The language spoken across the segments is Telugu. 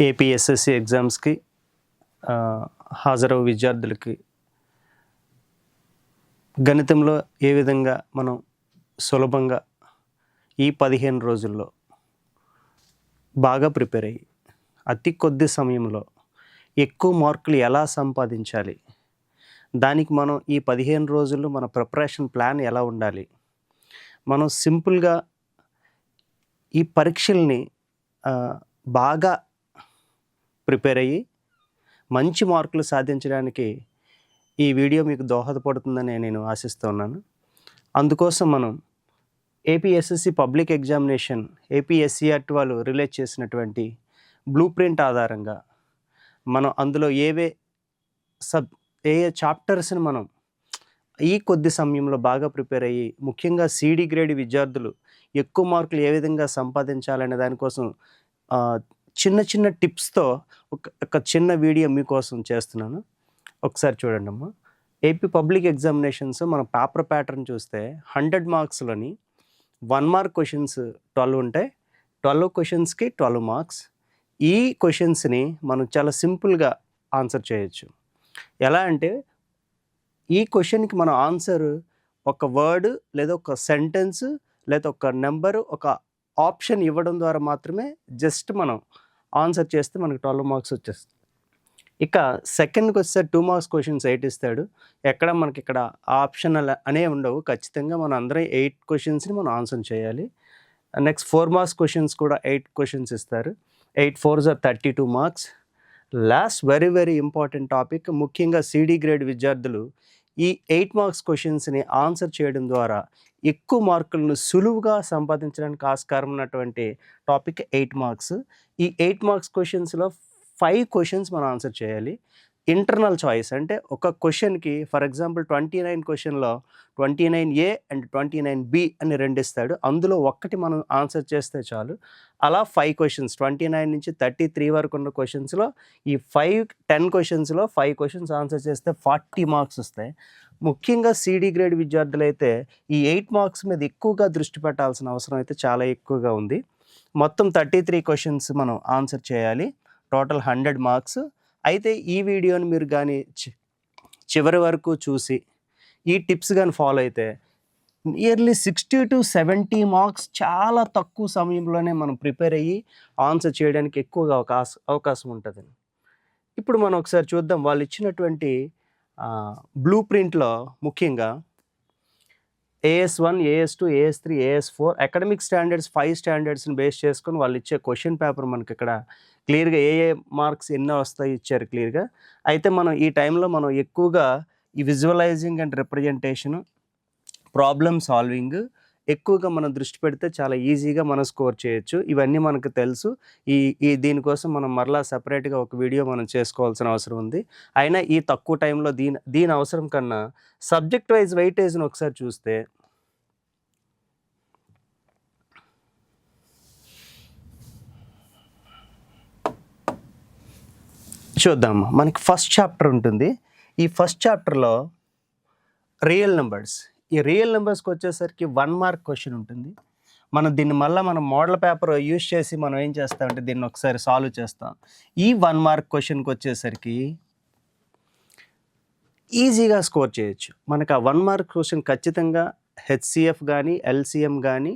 ఏపీఎస్ఎస్సి ఎగ్జామ్స్కి హాజరవు విద్యార్థులకి గణితంలో ఏ విధంగా మనం సులభంగా ఈ 15 రోజుల్లో బాగా ప్రిపేర్ అయ్యి అతి కొద్ది సమయంలో ఎక్కువ మార్కులు ఎలా సంపాదించాలి, దానికి మనం ఈ 15 రోజుల్లో మన ప్రిపరేషన్ ప్లాన్ ఎలా ఉండాలి, మనం సింపుల్గా ఈ పరీక్షల్ని బాగా ప్రిపేర్ అయ్యి మంచి మార్కులు సాధించడానికి ఈ వీడియో మీకు దోహదపడుతుందని నేను ఆశిస్తున్నాను. అందుకోసం మనం ఏపీఎస్ఎస్సి పబ్లిక్ ఎగ్జామినేషన్ ఏపీఎస్సీఆర్టీ వాళ్ళు రిలీజ్ చేసినటువంటి బ్లూ ప్రింట్ ఆధారంగా మనం అందులో ఏ చాప్టర్స్ని మనం ఈ కొద్ది సమయంలో బాగా ప్రిపేర్ అయ్యి ముఖ్యంగా సిడి గ్రేడ్ విద్యార్థులు ఎక్కువ మార్కులు ఏ విధంగా సంపాదించాలనే దానికోసం చిన్న చిన్న టిప్స్తో ఒక చిన్న వీడియో మీకోసం చేస్తున్నాను. ఒకసారి చూడండి అమ్మా. ఏపీ పబ్లిక్ ఎగ్జామినేషన్స్ మన పేపర్ ప్యాటర్న్ చూస్తే 100 మార్క్స్లోని 1 మార్క్ క్వశ్చన్స్ 12 ఉంటాయి. 12 క్వశ్చన్స్కి 12 మార్క్స్. ఈ క్వశ్చన్స్ని మనం చాలా సింపుల్గా ఆన్సర్ చేయొచ్చు. ఎలా అంటే ఈ క్వశ్చన్కి మన ఆన్సర్ ఒక వర్డ్ లేదా ఒక సెంటెన్స్ లేదా ఒక నెంబరు ఒక ఆప్షన్ ఇవ్వడం ద్వారా మాత్రమే జస్ట్ మనం ఆన్సర్ చేస్తే మనకి 12 మార్క్స్ వచ్చేస్తుంది. ఇక సెకండ్కి వస్తే 2 మార్క్స్ క్వశ్చన్స్ 8 ఇస్తాడు. ఎక్కడ మనకి ఇక్కడ ఆప్షన్ అనే ఉండవు. ఖచ్చితంగా మనం అందరం 8 క్వశ్చన్స్ని మనం ఆన్సర్ చేయాలి. నెక్స్ట్ 4 మార్క్స్ క్వశ్చన్స్ కూడా 8 క్వశ్చన్స్ ఇస్తారు. 8 4s are 32 marks. Last very very important topic, ముఖ్యంగా సిడి గ్రేడ్ విద్యార్థులు ఈ 8 మార్క్స్ క్వశ్చన్స్ని ఆన్సర్ చేయడం ద్వారా ఎక్కువ మార్కులను సులువుగా సంపాదించడానికి ఆస్కారం ఉన్నటువంటి టాపిక్ 8 మార్క్స్. ఈ 8 మార్క్స్ క్వశ్చన్స్లో 5 క్వశ్చన్స్ మనం ఆన్సర్ చేయాలి. ఇంటర్నల్ చాయిస్ అంటే ఒక క్వశ్చన్కి ఫర్ ఎగ్జాంపుల్ 29 క్వశ్చన్లో 29A అండ్ 29B అని 2 ఇస్తాడు. అందులో ఒక్కటి మనం ఆన్సర్ చేస్తే చాలు. అలా 5 క్వశ్చన్స్ 29 నుంచి 33 వరకు ఉన్న క్వశ్చన్స్లో ఈ 10 క్వశ్చన్స్లో 5 క్వశ్చన్స్ ఆన్సర్ చేస్తే 40 మార్క్స్ వస్తాయి. ముఖ్యంగా సిడి గ్రేడ్ విద్యార్థులు అయితే ఈ 8 మార్క్స్ మీద ఎక్కువగా దృష్టి పెట్టాల్సిన అవసరం అయితే చాలా ఎక్కువగా ఉంది. మొత్తం 33 క్వశ్చన్స్ మనం ఆన్సర్ చేయాలి. Total 100 marks. అయితే ఈ వీడియోని మీరు కానీ చివరి వరకు చూసి ఈ టిప్స్ కానీ ఫాలో అయితే నియర్లీ 60 to 70 మార్క్స్ చాలా తక్కువ సమయంలోనే మనం ప్రిపేర్ అయ్యి ఆన్సర్ చేయడానికి ఎక్కువగా అవకాశం ఉంటుంది. ఇప్పుడు మనం ఒకసారి చూద్దాం. వాళ్ళు ఇచ్చినటువంటి బ్లూ ప్రింట్లో ముఖ్యంగా AS1, AS2, AS3, AS4 academic standards 5 స్టాండర్డ్స్ని base చేసుకొని వాళ్ళు ఇచ్చే క్వశ్చన్ పేపర్ మనకి ఇక్కడ క్లియర్గా ఏ మార్క్స్ ఎన్నో వస్తాయి ఇచ్చారు క్లియర్గా. అయితే మనం ఈ టైంలో మనం ఎక్కువగా ఈ visualising and representation, problem solving ఎక్కువగా మనం దృష్టి పెడితే చాలా ఈజీగా మనం స్కోర్ చేయొచ్చు. ఇవన్నీ మనకు తెలుసు. దీనికోసం మనం మరలా సపరేట్గా ఒక వీడియో మనం చేసుకోవాల్సిన అవసరం ఉంది. అయినా ఈ తక్కువ టైంలో దీని అవసరం కన్నా సబ్జెక్ట్ వైజ్ వెయిటేజ్ని ఒకసారి చూస్తే చూద్దాం. మనకి ఫస్ట్ చాప్టర్ ఉంటుంది. ఈ ఫస్ట్ చాప్టర్లో రియల్ నెంబర్స్. ఈ రియల్ నెంబర్స్కి వచ్చేసరికి 1 మార్క్ క్వశ్చన్ ఉంటుంది. మనం దీన్ని మళ్ళీ మనం మోడల్ పేపర్ యూజ్ చేసి మనం ఏం చేస్తామంటే దీన్ని ఒకసారి సాల్వ్ చేస్తాం. ఈ 1 మార్క్ క్వశ్చన్కి వచ్చేసరికి ఈజీగా స్కోర్ చేయొచ్చు. మనకు ఆ 1 మార్క్ క్వశ్చన్ ఖచ్చితంగా హెచ్సిఎఫ్ కానీ ఎల్సిఎం కానీ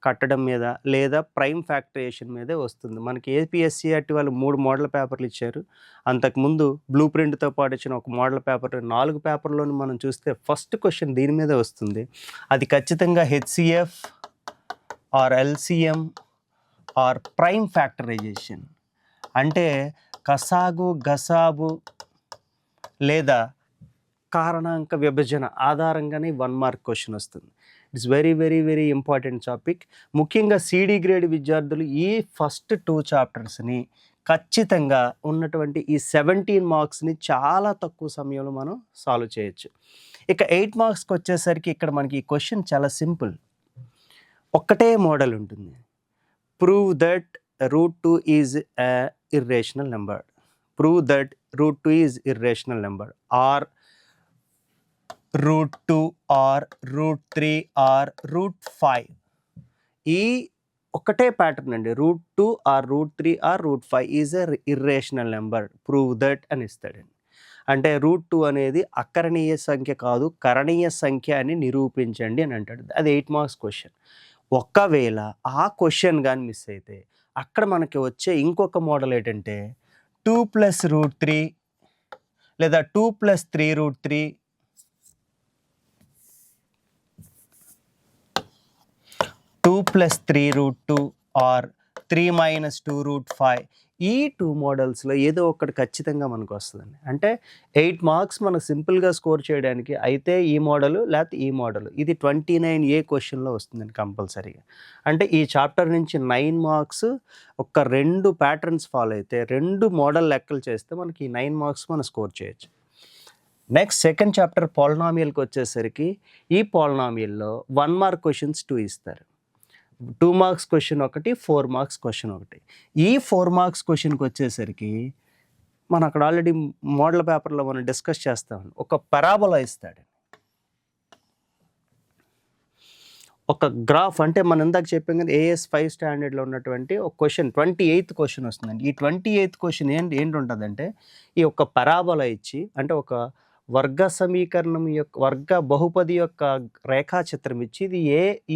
కట్టడం మీద లేదా ప్రైమ్ ఫ్యాక్టరేషన్ మీదే వస్తుంది. మనకి ఏపీఎస్సీఆర్టీ వాళ్ళు 3 మోడల్ పేపర్లు ఇచ్చారు. అంతకుముందు బ్లూ ప్రింట్తో పాటు ఇచ్చిన ఒక మోడల్ పేపర్ 4 పేపర్లోని మనం చూస్తే ఫస్ట్ క్వశ్చన్ దీని మీదే వస్తుంది. అది ఖచ్చితంగా HCF or LCM or prime factorization అంటే కసాగు గసాబు లేదా కారణాంక విభజన ఆధారంగానే 1 మార్క్ క్వశ్చన్ వస్తుంది. It's very very very important topic. ముఖ్యంగా సిడి గ్రేడ్ విద్యార్థులు ఈ ఫస్ట్ 2 చాప్టర్స్ని ఖచ్చితంగా ఉన్నటువంటి ఈ 17 మార్క్స్ని చాలా తక్కువ సమయంలో మనం సాల్వ్ చేయొచ్చు. ఇక 8 మార్క్స్కి వచ్చేసరికి ఇక్కడ మనకి ఈ క్వశ్చన్ చాలా సింపుల్. ఒక్కటే మోడల్ ఉంటుంది. Prove that √2 is a irrational number. Prove that √2 is irrational number or √2 or √3 or √5. ఈ ఒకటే ప్యాటర్న్ అండి. √2 or √3 or √5 is a irrational number. Prove that అని ఇస్తాడండి. అంటే √2 అనేది అకరణీయ సంఖ్య కాదు, కరణీయ సంఖ్య అని నిరూపించండి అని అంటాడు. అది 8 మార్క్స్ క్వశ్చన్. ఒకవేళ ఆ క్వశ్చన్ గాని మిస్ అయితే అక్కడ మనకి వచ్చే ఇంకొక మోడల్ ఏంటంటే 2 + √3 లేదా 2 + 3√3, 2 + 3√2 ఆర్ 3 - 2√5. ఈ 2 మోడల్స్‌లో ఏదో ఒకటి ఖచ్చితంగా మనకు వస్తదండి. అంటే 8 మార్క్స్ మనకు సింపుల్‌గా స్కోర్ చేయడానికి అయితే ఈ మోడలు లేకపోతే ఈ మోడలు. ఇది 29A క్వశ్చన్‌లో వస్తుందండి కంపల్సరీగా. అంటే ఈ చాప్టర్ నుంచి 9 మార్క్స్ ఒక 2 ప్యాటర్న్స్ ఫాలో అయితే 2 మోడల్ లెక్కలు చేస్తే మనకి 9 మార్క్స్ మనం స్కోర్ చేయొచ్చు. నెక్స్ట్ సెకండ్ చాప్టర్ పాలినామియల్‌కి వచ్చేసరికి ఈ పాలినామియల్‌లో 1 మార్క్ క్వశ్చన్స్ 2 ఇస్తారు. 2 మార్క్స్ క్వశ్చన్ ఒకటి, 4 మార్క్స్ క్వశ్చన్ ఒకటి. ఈ 4 మార్క్స్ క్వశ్చన్కి వచ్చేసరికి మనం అక్కడ ఆల్రెడీ మోడల్ పేపర్లో మనం డిస్కస్ చేస్తామండి. ఒక పరాబోలా ఇస్తాడు. ఒక గ్రాఫ్ అంటే మనం ఇందాక చెప్పాం కదా, AS 5 స్టాండర్డ్లో ఉన్నటువంటి ఒక క్వశ్చన్ 28th క్వశ్చన్ వస్తుందండి. ఈ 28th క్వశ్చన్ ఏంటి ఉంటుందంటే ఈ ఒక పరాబోలా ఇచ్చి అంటే ఒక వర్గ సమీకరణం యొక్క వర్గ బహుపది యొక్క రేఖాచిత్రం ఇచ్చి ఇది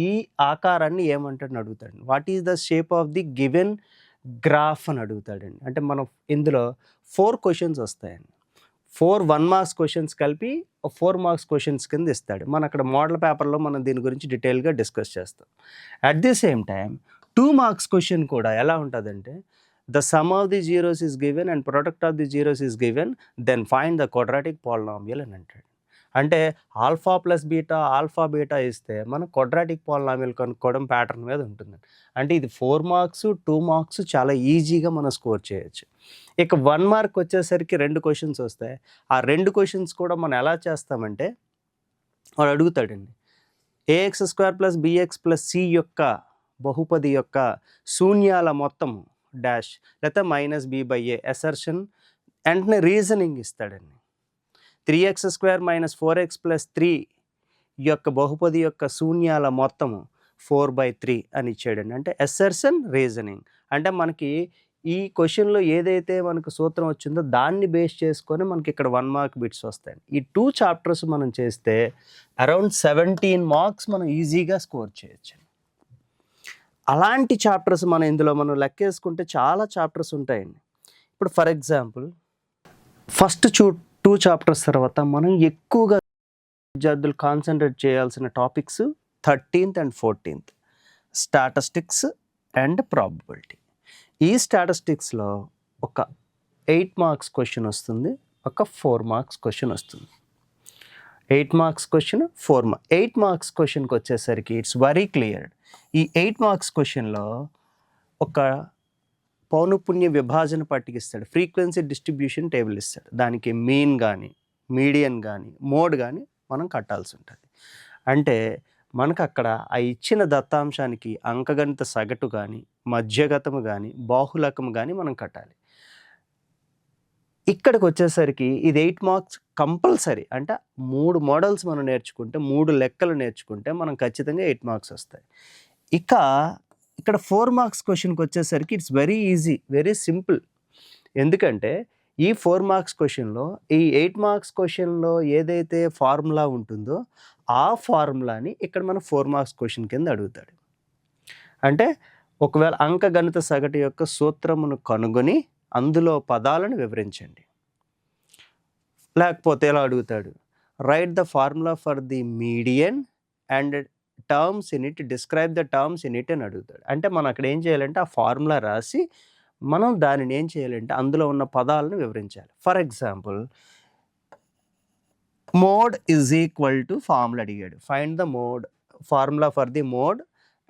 ఈ ఆకారాన్ని ఏమంటాడని అడుగుతాడు. What is the shape of the given graph అని అడుగుతాడండి. అంటే మనం ఇందులో 4 క్వశ్చన్స్ వస్తాయండి. 4 1 మార్క్స్ క్వశ్చన్స్ కలిపి 4 మార్క్స్ క్వశ్చన్స్ కింద ఇస్తాడు. మనం అక్కడ మోడల్ పేపర్లో మనం దీని గురించి డీటెయిల్గా డిస్కస్ చేస్తాం. At the same time 2 marks question కూడా ఎలా ఉంటుందంటే the sum of the zeros is given and product of the zeros is given, then find the quadratic polynomial అని అంటాడు. అంటే alpha plus beta alpha beta ఇస్తే మనం క్వాడ్రాటిక్ పాలినామియల్ కనుక్కోవడం ప్యాటర్న్ మీద ఉంటుంది. అంటే ఇది 4 మార్క్స్ 2 మార్క్స్ చాలా ఈజీగా మనం స్కోర్ చేయొచ్చు. ఇక 1 మార్క్ వచ్చేసరికి 2 క్వశ్చన్స్ వస్తాయి. ఆ 2 క్వశ్చన్స్ కూడా మనం ఎలా చేస్తామంటే వాడు అడుగుతాడండి, ax² + bx + c యొక్క బహుపది యొక్క శూన్యాల మొత్తం డాష్ లేకపోతే -b/a అసర్షన్ వెంటనే రీజనింగ్ ఇస్తాడండి. 3x² - 4x + 3 యొక్క బహుపది యొక్క శూన్యాల మొత్తము 4/3 అని ఇచ్చాడండి. అంటే అసర్షన్ రీజనింగ్ అంటే మనకి ఈ క్వశ్చన్లో ఏదైతే మనకు సూత్రం వచ్చిందో దాన్ని బేస్ చేసుకొని మనకి ఇక్కడ 1 మార్క్ బిట్స్ వస్తాయి. ఈ 2 చాప్టర్స్ మనం చేస్తే అరౌండ్ 17 మార్క్స్ మనం ఈజీగా స్కోర్ చేయొచ్చు. అలాంటి చాప్టర్స్ మనం ఇందులో మనం లెక్కేసుకుంటే చాలా చాప్టర్స్ ఉంటాయండి. ఇప్పుడు ఫర్ ఎగ్జాంపుల్ ఫస్ట్ 2 చాప్టర్స్ తర్వాత మనం ఎక్కువగా విద్యార్థులు కాన్సన్ట్రేట్ చేయాల్సిన topics 13th and 14th statistics and probability. ఈ స్టాటిస్టిక్స్లో ఒక 8 మార్క్స్ క్వశ్చన్ వస్తుంది, ఒక 4 మార్క్స్ క్వశ్చన్ వస్తుంది. 8 మార్క్స్ క్వశ్చన్ 8 మార్క్స్ క్వశ్చన్కి వచ్చేసరికి ఇట్స్ వెరీ క్లియర్. ఈ 8 మార్క్స్ క్వశ్చన్లో ఒక పౌనఃపున్య విభాజన పట్టిక ఇస్తాడు, ఫ్రీక్వెన్సీ డిస్ట్రిబ్యూషన్ టేబుల్ ఇస్తాడు. దానికి మీన్ కానీ మీడియన్ కానీ మోడ్ కానీ మనం కట్టాల్సి ఉంటుంది. అంటే మనకు అక్కడ ఆ ఇచ్చిన దత్తాంశానికి అంకగణిత సగటు కానీ మధ్యగతము కానీ బాహుళకము కానీ మనం కట్టాలి. ఇక్కడికి వచ్చేసరికి ఇది 8 మార్క్స్ కంపల్సరీ. అంటే 3 మోడల్స్ మనం నేర్చుకుంటే 3 లెక్కలు నేర్చుకుంటే మనం ఖచ్చితంగా 8 మార్క్స్ వస్తాయి. ఇక ఇక్కడ 4 మార్క్స్ క్వశ్చన్కి వచ్చేసరికి it's very easy, very simple. ఎందుకంటే ఈ 4 మార్క్స్ క్వశ్చన్లో ఈ 8 మార్క్స్ క్వశ్చన్లో ఏదైతే ఫార్ములా ఉంటుందో ఆ ఫార్ములాని ఇక్కడ మనం 4 మార్క్స్ క్వశ్చన్ కింద అడుగుతాడు. అంటే ఒకవేళ అంకగణిత సగటు యొక్క సూత్రమును కనుగొని అందులో పదాలను వివరించండి. లేకపోతే ఎలా అడుగుతాడు, right the formula for the median and terms in it, describe the terms in it అని అడుగుతాడు. అంటే మనం అక్కడ ఏం చేయాలంటే ఆ ఫార్ములా రాసి మనం దానిని ఏం చేయాలంటే అందులో ఉన్న పదాలను వివరించాలి. For example mode is equal to formula అడిగాడు, find the mode formula for the mode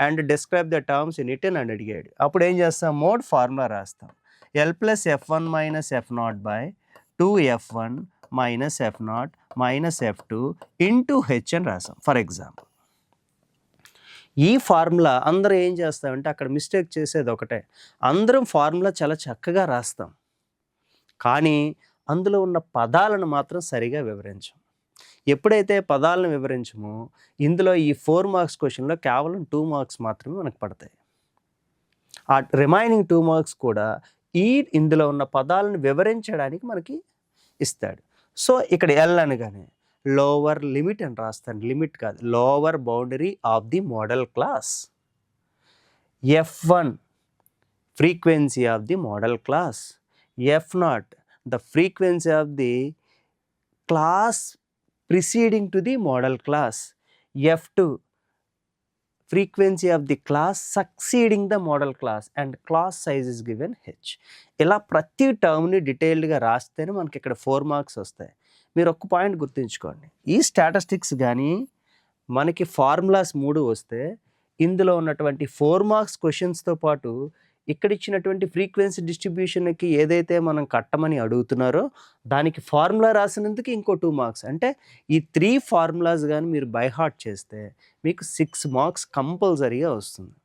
and describe the terms in it అని అడిగాడు. అప్పుడు ఏం చేస్తాం, మోడ్ ఫార్ములా రాస్తాం. L + F1 - F0 / 2F1 - F0 - F2 into H అని రాసాం. ఫర్ ఎగ్జాంపుల్ ఈ ఫార్ములా అందరూ ఏం చేస్తామంటే అక్కడ మిస్టేక్ చేసేది ఒకటే, అందరం ఫార్ములా చాలా చక్కగా రాస్తాం కానీ అందులో ఉన్న పదాలను మాత్రం సరిగా వివరించం. ఎప్పుడైతే పదాలను వివరించమో ఇందులో ఈ 4 మార్క్స్ క్వశ్చన్లో కేవలం 2 మార్క్స్ మాత్రమే మనకు పడతాయి. ఆ రిమైనింగ్ 2 మార్క్స్ కూడా ఇందులో ఉన్న పదాలను వివరించడానికి మనకి ఇస్తాడు. సో ఇక్కడ ఎల్ అనగానే లోవర్ లిమిట్ అని రాస్తాను, లిమిట్ కాదు, lower boundary of the modal class. F1 frequency of the model class. F0 the frequency of the class preceding to the model class. F2 frequency of the class succeeding the model class and class size is given h. ఇలా ప్రతి టర్మ్ని డీటెయిల్డ్గా రాస్తేనే మనకి ఇక్కడ 4 మార్క్స్ వస్తాయి. మీరు ఒక్క పాయింట్ గుర్తుంచుకోండి, ఈ స్టాటిస్టిక్స్ కానీ మనకి ఫార్ములాస్ 3 వస్తే ఇందులో ఉన్నటువంటి 4 మార్క్స్ క్వశ్చన్స్తో పాటు ఇక్కడ ఇచ్చినటువంటి ఫ్రీక్వెన్సీ డిస్ట్రిబ్యూషన్కి ఏదైతే మనం కట్టమని అడుగుతున్నారో దానికి ఫార్ములా రాసినందుకు ఇంకో 2 మార్క్స్. అంటే ఈ 3 ఫార్ములాస్ కానీ మీరు బై హార్ట్ చేస్తే మీకు 6 మార్క్స్ కంపల్సరీగా వస్తుంది,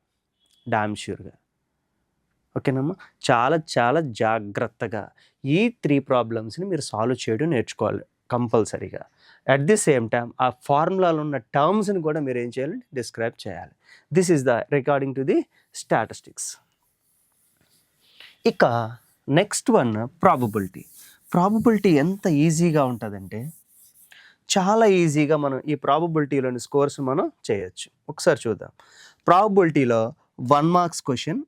డామ్ ష్యూర్గా. ఓకేనమ్మా, చాలా చాలా జాగ్రత్తగా ఈ 3 ప్రాబ్లమ్స్ని మీరు సాల్వ్ చేయడం నేర్చుకోవాలి కంపల్సరీగా. అట్ ది సేమ్ టైం ఆ ఫార్ములాలో ఉన్న టర్మ్స్ని కూడా మీరు ఏం చేయాలి, డిస్క్రైబ్ చేయాలి. This is the regarding to the statistics. ఇక నెక్స్ట్ వన్ ప్రాబబిలిటీ. ప్రాబబిలిటీ ఎంత ఈజీగా ఉంటుందంటే చాలా ఈజీగా మనం ఈ ప్రాబబిలిటీలోని స్కోర్స్ మనం చేయొచ్చు. ఒకసారి చూద్దాం. ప్రాబబిలిటీలో 1 marks question,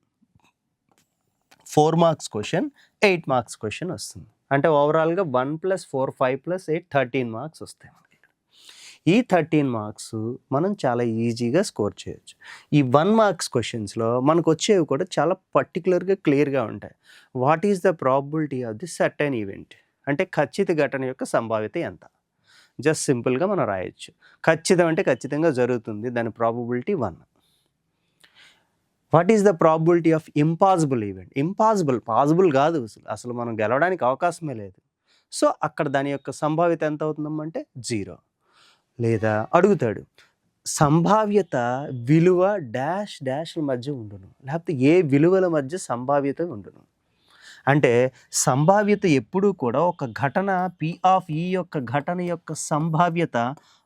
4 marks question, 8 marks question వస్తుంది. అంటే ఓవరాల్గా 1 + 4 5 + 8 13 మార్క్స్ వస్తాయి మనకి. ఈ 13 మార్క్స్ మనం చాలా ఈజీగా స్కోర్ చేయొచ్చు. ఈ 1 మార్క్స్ క్వశ్చన్స్లో మనకు వచ్చేవి కూడా చాలా పర్టికులర్గా క్లియర్గా ఉంటాయి. What is the probability of the certain event, అంటే ఖచ్చిత ఘటన యొక్క సంభావ్యత ఎంత. జస్ట్ సింపుల్గా మనం రాయొచ్చు. ఖచ్చితం అంటే ఖచ్చితంగా జరుగుతుంది, దాని probability 1. What is the probability of impossible event. Impossible, possible కాదు, అసలు మనం గెలవడానికి అవకాశమే లేదు. సో అక్కడ దాని యొక్క సంభావ్యత ఎంత అవుతుందమ్మంటే 0. లేదా అడుగుతాడు సంభావ్యత విలువ డాష్ డాష్ల మధ్య ఉండును, లేకపోతే ఏ విలువల మధ్య సంభావ్యత ఉండును. అంటే సంభావ్యత ఎప్పుడూ కూడా ఒక ఘటన P(E) యొక్క ఘటన యొక్క సంభావ్యత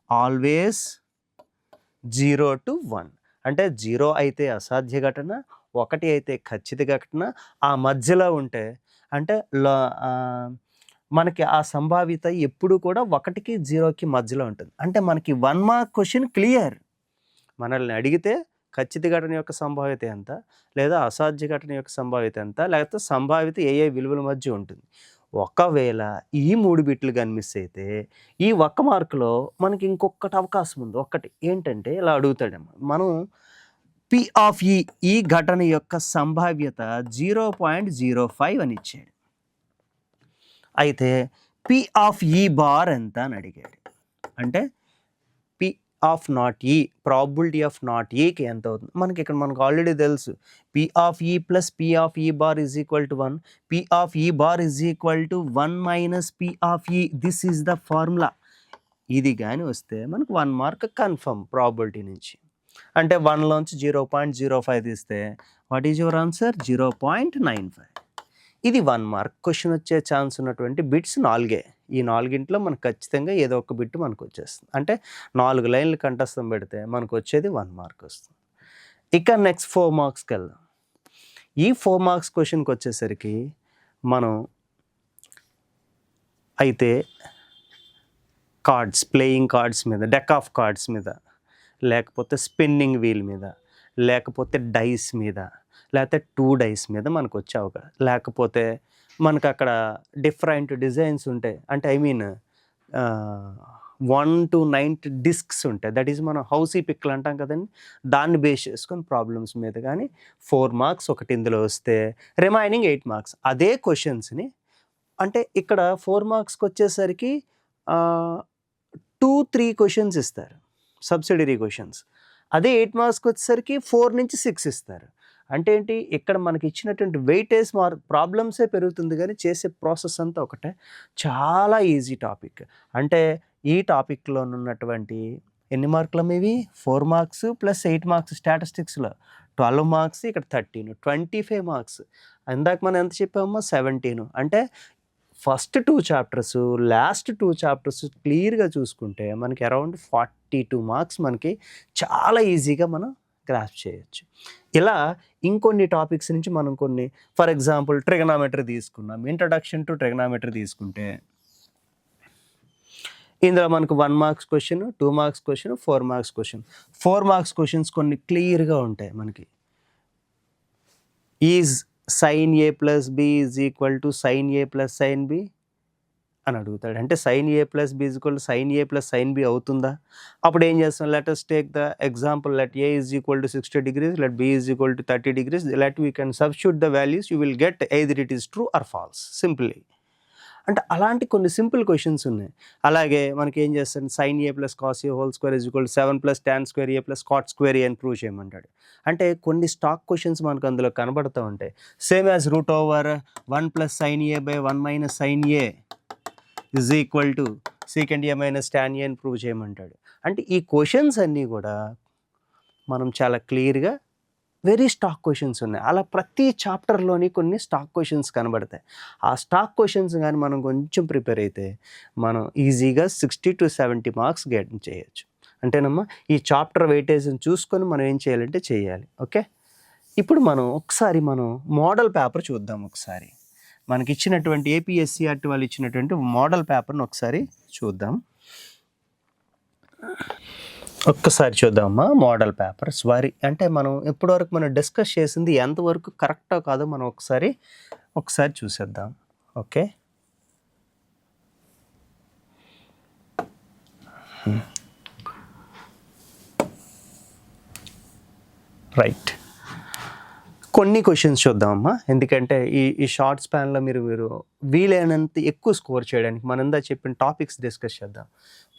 ఆల్వేస్ 0 to 1. అంటే 0 అయితే అసాధ్య ఘటన, 1 అయితే ఖచ్చిత ఘటన, ఆ మధ్యలో ఉంటే అంటే మనకి ఆ సంభావ్యత ఎప్పుడు కూడా 1కి 0కి మధ్యలో ఉంటుంది. అంటే మనకి 1 మార్క్ క్వశ్చన్ క్లియర్. మనల్ని అడిగితే ఖచ్చిత ఘటన యొక్క సంభావ్యత ఎంత, లేదా అసాధ్య ఘటన యొక్క సంభావ్యత ఎంత, లేకపోతే సంభావ్యత ఏ విలువల మధ్య ఉంటుంది. ఒకవేళ ఈ 3 బిట్లు కానీ మిస్ అయితే ఈ 1 మార్కులో మనకి ఇంకొకటి అవకాశం ఉంది. ఒకటి ఏంటంటే ఇలా అడుగుతాడేమో, మనం P(E) ఈ ఘటన యొక్క సంభావ్యత 0.05 అని ఇచ్చాడు. అయితే P(E) ఎంత అని అడిగాడు. అంటే P(E) ప్రాబబిలిటీ ఆఫ్ నాట్ ఏకి ఎంత అవుతుంది మనకి ఇక్కడ మనకు ఆల్రెడీ తెలుసు. P(E) + P(E) is equal to 1. P(E) is equal to 1 - P(E). This is the formula. ఇది కానీ వస్తే మనకు 1 మార్క్ కన్ఫర్మ్ ప్రాబబిలిటీ నుంచి. అంటే 1లోంచి 0.05 తీస్తే వాట్ ఈజ్ యువర్ ఆన్సర్, 0.95. ఇది 1 మార్క్ క్వశ్చన్ వచ్చే ఛాన్స్ ఉన్నటువంటి బిట్స్ 4. ఈ 4గింట్లో మనకు ఖచ్చితంగా ఏదో ఒక బిట్ మనకు వచ్చేస్తుంది. అంటే 4 లైన్లు కంఠస్థం పెడితే మనకు వచ్చేది 1 మార్క్ వస్తుంది. ఇక నెక్స్ట్ 4 మార్క్స్కి వెళ్దాం. ఈ 4 మార్క్స్ క్వశ్చన్కి వచ్చేసరికి మనం అయితే కార్డ్స్, ప్లేయింగ్ కార్డ్స్ మీద, డెక్ ఆఫ్ కార్డ్స్ మీద, లేకపోతే స్పిన్నింగ్ వీల్ మీద, లేకపోతే డైస్ మీద, లేకపోతే 2 డైస్ మీద మనకు వచ్చే అవకాశం, లేకపోతే మనకు అక్కడ డిఫరెంట్ డిజైన్స్ ఉంటాయి. అంటే 1 to 9 డిస్క్స్ ఉంటాయి. దట్ ఈజ్ మనం హౌసీ పిక్లు అంటాం కదండి, దాన్ని బేస్ చేసుకొని ప్రాబ్లమ్స్ మీద కానీ 4 మార్క్స్ ఒకటి ఇందులో వస్తే రిమైనింగ్ 8 మార్క్స్ అదే క్వశ్చన్స్ని. అంటే ఇక్కడ 4 మార్క్స్కి వచ్చేసరికి 2-3 క్వశ్చన్స్ ఇస్తారు, సబ్సిడరీ క్వశ్చన్స్. అదే 8 మార్క్స్కి వచ్చేసరికి 4 నుంచి 6 ఇస్తారు. అంటే ఏంటి, ఇక్కడ మనకి ఇచ్చినటువంటి వెయిటేజ్ ప్రాబ్లమ్సే పెరుగుతుంది కానీ చేసే ప్రాసెస్ అంతా ఒకటే. చాలా ఈజీ టాపిక్. అంటే ఈ టాపిక్లో ఉన్నటువంటి ఎన్ని మార్కులు ఇవి, 4 మార్క్స్ + 8 మార్క్స్ స్టాటిస్టిక్స్లో 12 మార్క్స్, ఇక్కడ 13, 25 మార్క్స్. ఇందాక మనం ఎంత చెప్పామో 17. అంటే ఫస్ట్ 2 చాప్టర్స్, లాస్ట్ 2 చాప్టర్స్ క్లియర్గా చూసుకుంటే మనకి అరౌండ్ 42 మార్క్స్ మనకి చాలా ఈజీగా మనం గ్రాస్ప్ చేయొచ్చు. ఇలా ఇంకొన్ని టాపిక్స్ నుంచి మనం కొన్ని, ఫర్ ఎగ్జాంపుల్ ట్రిగనామెట్రీ తీసుకున్నాం. ఇంట్రడక్షన్ టు ట్రిగనామెట్రీ తీసుకుంటే ఇందులో మనకు 1 marks question, 2 marks question, 4 marks question. 4 marks questions కొన్ని క్లియర్గా ఉంటాయి మనకి. Is sin a plus B is equal to sin a plus sin b అని అడుగుతాడు. అంటే sin a plus B is equal to sin a plus sin b అవుతుందా? అప్పుడు ఏం చేస్తాం, let us take the example, let a is equal to 60 degrees, let b is equal to 30 degrees, let we can substitute the values, you will get either it is true or false simply. అంటే అలాంటి కొన్ని సింపుల్ క్వశ్చన్స్ ఉన్నాయి. అలాగే మనకి ఏం చేస్తాడు, sin a plus cos a whole square is equal to 7 plus tan square a plus cot square a అని ప్రూవ్ చేయమంటాడు. అంటే కొన్ని స్టాక్ క్వశ్చన్స్ మనకు అందులో కనబడుతూ ఉంటాయి. Same as root over 1 plus sin a by 1 minus sin a is equal to second a minus tan a అని ప్రూవ్ చేయమంటాడు. అంటే ఈ క్వశ్చన్స్ అన్నీ కూడా మనం చాలా క్లియర్గా వెరీ స్టాక్ క్వశ్చన్స్ ఉన్నాయి. అలా ప్రతి చాప్టర్లోని కొన్ని స్టాక్ క్వశ్చన్స్ కనబడతాయి. ఆ స్టాక్ క్వశ్చన్స్ కానీ మనం కొంచెం ప్రిపేర్ అయితే మనం ఈజీగా 60 to 70 మార్క్స్ గెట్ చేయొచ్చు. అంటేనమ్మా ఈ చాప్టర్ వెయిటేజ్ని చూసుకొని మనం ఏం చేయాలంటే చేయాలి. ఓకే, ఇప్పుడు మనం ఒకసారి మోడల్ పేపర్ చూద్దాం. ఒకసారి మనకి ఇచ్చినటువంటి ఏపీఎస్సీఆర్టీ వాళ్ళు ఇచ్చినటువంటి మోడల్ పేపర్ని ఒకసారి చూద్దాం. ఒక్కసారి చూద్దామమ్మా మోడల్ పేపర్. సారీ, అంటే మనం ఇప్పటివరకు మనం డిస్కస్ చేసింది ఎంతవరకు కరెక్టో కాదో మనం ఒకసారి చూసేద్దాం. Okay, right. కొన్ని క్వశ్చన్స్ చూద్దామమ్మా, ఎందుకంటే ఈ షార్ట్ స్పాన్లో మీరు వీలైనంత ఎక్కువ స్కోర్ చేయడానికి మనందా చెప్పిన టాపిక్స్ డిస్కస్ చేద్దాం.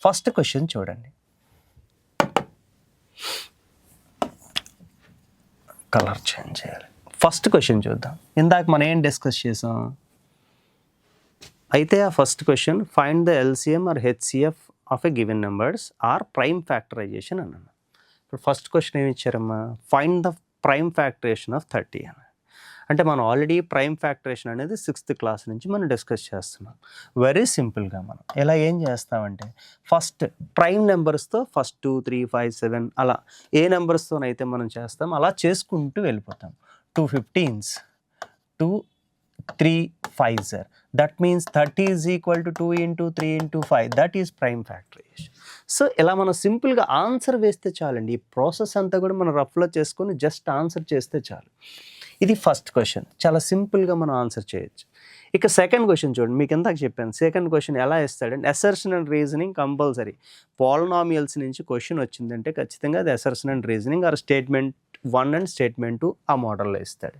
ఫస్ట్ క్వశ్చన్ చూడండి, కలర్ చేంజ్ చేయాలి. ఫస్ట్ క్వశ్చన్ చూద్దాం. ఇందాక మనం ఏం డిస్కస్ చేసాం అయితే, ఆ first question find the LCM or HCF of a given numbers or prime factorization అన్నాను. ఇప్పుడు ఫస్ట్ క్వశ్చన్ ఏమి ఇచ్చారమ్మా, find the prime factorization of 30 అని. అంటే మనం ఆల్రెడీ ప్రైమ్ ఫ్యాక్టరేషన్ అనేది 6th క్లాస్ నుంచి మనం డిస్కస్ చేస్తున్నాం. వెరీ సింపుల్గా మనం ఇలా ఏం చేస్తామంటే, ఫస్ట్ ప్రైమ్ నెంబర్స్తో ఫస్ట్ 2, 3, 5, 7 అలా ఏ నెంబర్స్తోనైతే మనం చేస్తాం అలా చేసుకుంటూ వెళ్ళిపోతాం. 2 15s, 2 3 5s, that means 30 is equal to 2 into 3 into 5, that is prime factorization. So ఇలా మనం సింపుల్గా ఆన్సర్ వేస్తే చాలండి. ఈ ప్రాసెస్ అంతా కూడా మనం రఫ్లో చేసుకొని జస్ట్ ఆన్సర్ చేస్తే చాలు. ఇది ఫస్ట్ క్వశ్చన్, చాలా సింపుల్గా మనం ఆన్సర్ చేయొచ్చు. ఇక సెకండ్ క్వశ్చన్ చూడండి, మీకు ఇందాక చెప్పాను సెకండ్ క్వశ్చన్ ఎలా ఇస్తాడంటే assertion and reasoning compulsory. Polynomials నుంచి క్వశ్చన్ వచ్చిందంటే ఖచ్చితంగా అది assertion and reasoning or statement 1 and statement 2 ఆ మోడల్లో ఇస్తాడు.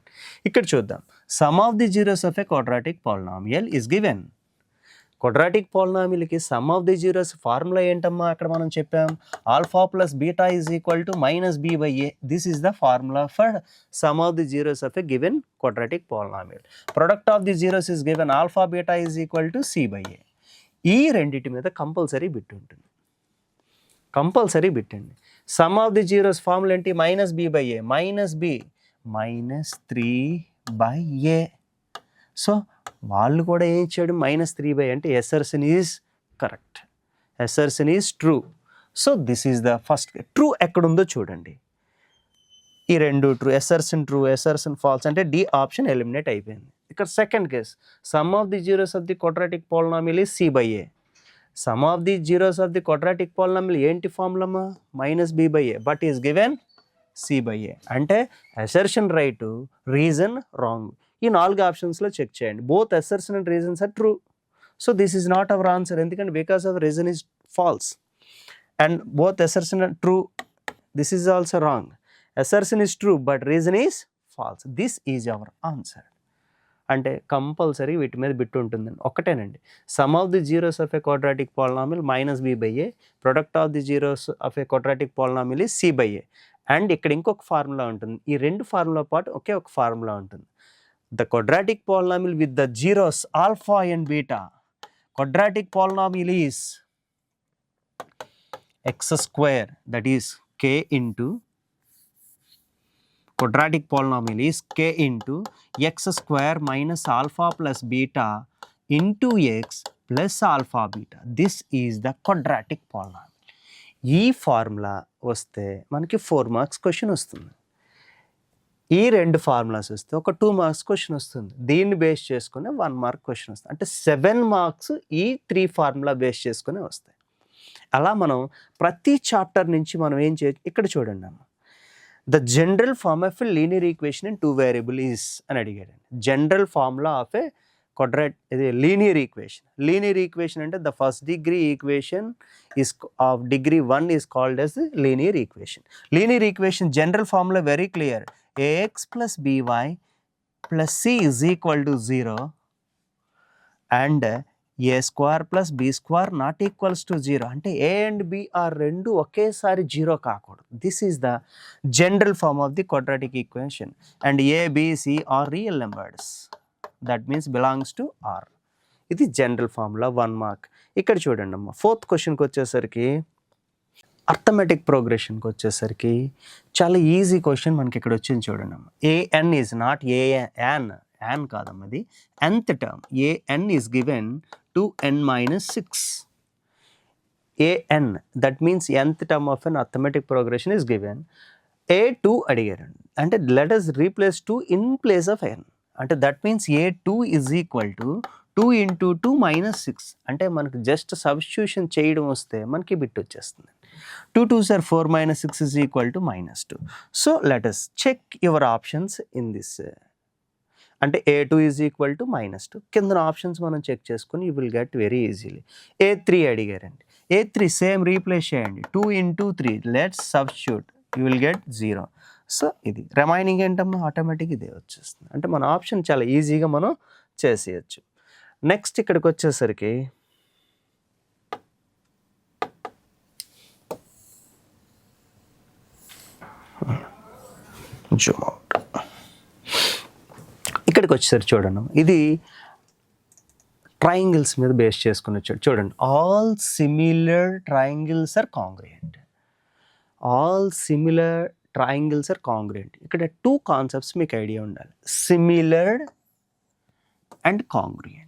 ఇక్కడ చూద్దాం, sum of the zeros of a quadratic polynomial is given. Quadratic పాలినామియల్కి sum of the zeros formula ఏంటమ్మా, అక్కడ మనం చెప్పాం alpha plus beta is equal to minus b by a. This is the formula for sum of the zeros of a given quadratic polynomial. Product of the zeros is given alpha beta is equal to c by a. ఈ రెండింటి మీద కంపల్సరీ బిట్ ఉంటుంది, కంపల్సరీ బిట్ అండి. Sum of the zeros formula ఏంటి, minus b by a, minus b minus 3 by a. So వాళ్ళు కూడా ఏం ఇచ్చాడు, -3 బై, అంటే assertion is correct, assertion is true. So this is the first. True ఎక్కడుందో చూడండి, ఈ రెండు true, assertion true, assertion false, అంటే డి ఆప్షన్ ఎలిమినేట్ అయిపోయింది. ఇక్కడ second case, sum of the zeros of the quadratic polynomial is c by a. Sum of the zeros of the quadratic polynomial ఏంటి formula, minus b by a, but is given c by a. అంటే అసర్షన్ రైట్, రీజన్ రాంగ్. ఈ 4 ఆప్షన్స్లో చెక్ చేయండి. Both assertion and reasons are true. So this is not our answer, ఎందుకంటే because of reason is false and both assertion and true. This is also wrong. Assertion is true but reason is false. This is our answer. అంటే కంపల్సరీ వీటి మీద బిట్ ఉంటుందండి. ఒకటేనండి, sum of the zeros of a quadratic polynomial minus b by a, product of the zeros of a quadratic polynomial is c by A. And ఇక్కడ ఇంకొక ఫార్ములా ఉంటుంది, ఈ రెండు ఫార్ములా పాటు ఒకే ఒక ఫార్ములా ఉంటుంది. The quadratic polynomial with the zeros alpha and beta, quadratic polynomial is x square, that is k into, quadratic polynomial is k into x square minus alpha plus beta into x plus alpha beta. This is the quadratic polynomial. ఈ ఫార్ములా వస్తే మనకి 4 మార్క్స్ క్వశ్చన్ వస్తుంది. ఈ 2 ఫార్ములాస్ వస్తే ఒక 2 మార్క్స్ క్వశ్చన్ వస్తుంది. దీన్ని బేస్ చేసుకుని 1 మార్క్ క్వశ్చన్ వస్తుంది. అంటే 7 మార్క్స్ ఈ 3 ఫార్ములా బేస్ చేసుకుని వస్తాయి. అలా మనం ప్రతి చాప్టర్ నుంచి మనం ఏం చేయొచ్చు, ఇక్కడ చూడండి అమ్మ, the general form of a linear equation in 2 variable is అని అడిగాడండి. జనరల్ ఫార్ములా ఆఫ్ ఏ ఇది లీనియర్ ఈక్వేషన్. లీనియర్ ఈక్వేషన్ అంటే the first degree equation is of degree 1 is called as linear equation. Linear equation general formula very clear. ax plus by plus c is equal to 0 and a square plus b square not equals to 0. అంటే a and b are రెండు ఒకేసారి 0 కాకూడదు. This is the general form of the quadratic equation. And a, b, c are real numbers. That means belongs to R. ఇది జనరల్ ఫార్ములా 1 మార్క్. ఇక్కడ చూడండి అమ్మ, 4th క్వశ్చన్కి వచ్చేసరికి అర్థమెటిక్ ప్రోగ్రెషన్కి వచ్చేసరికి చాలా ఈజీ క్వశ్చన్ మనకి ఇక్కడ వచ్చింది చూడండి అమ్మ. an ఈజ్ నాట్ an కాదమ్మ, అది nth term. an is given to n-6. an that means nth term of an arithmetic progression is given. a2 అడిగారు అంటే let us replace 2 in place of n. అంటే that means a2 is equal to 2 into 2 minus 6. అంటే మనకు జస్ట్ సబ్స్టిట్యూషన్ చేయడం వస్తే మనకి బిట్ వచ్చేస్తుంది. 2 2s are 4 minus 6 is equal to -2. So let us check your options in this. అంటే a2 is equal to -2. కింద ఆప్షన్స్ మనం చెక్ చేసుకుని you will get very easily. a3 అడిగారండి. a3 సేమ్ రీప్లేస్ చేయండి. 2 into 3 let's substitute, you will get 0. So ఇది రిమైనింగ్ ఏంటమ్మా, ఆటోమేటిక్ ఇదే వచ్చేస్తుంది. అంటే మన ఆప్షన్ చాలా ఈజీగా మనం చేసేయచ్చు. నెక్స్ట్ ఇక్కడికి వచ్చేసరికి జూమ్ అవుట్. ఇక్కడికి వచ్చేసరికి చూడండి, ఇది ట్రయాంగిల్స్ మీద బేస్ చేసుకుని వచ్చాడు. చూడండి, all similar triangles are congruent. All similar triangles are congruent. ఇక్కడ 2 కాన్సెప్ట్స్ మీకు ఐడియా ఉండాలి, similar and congruent.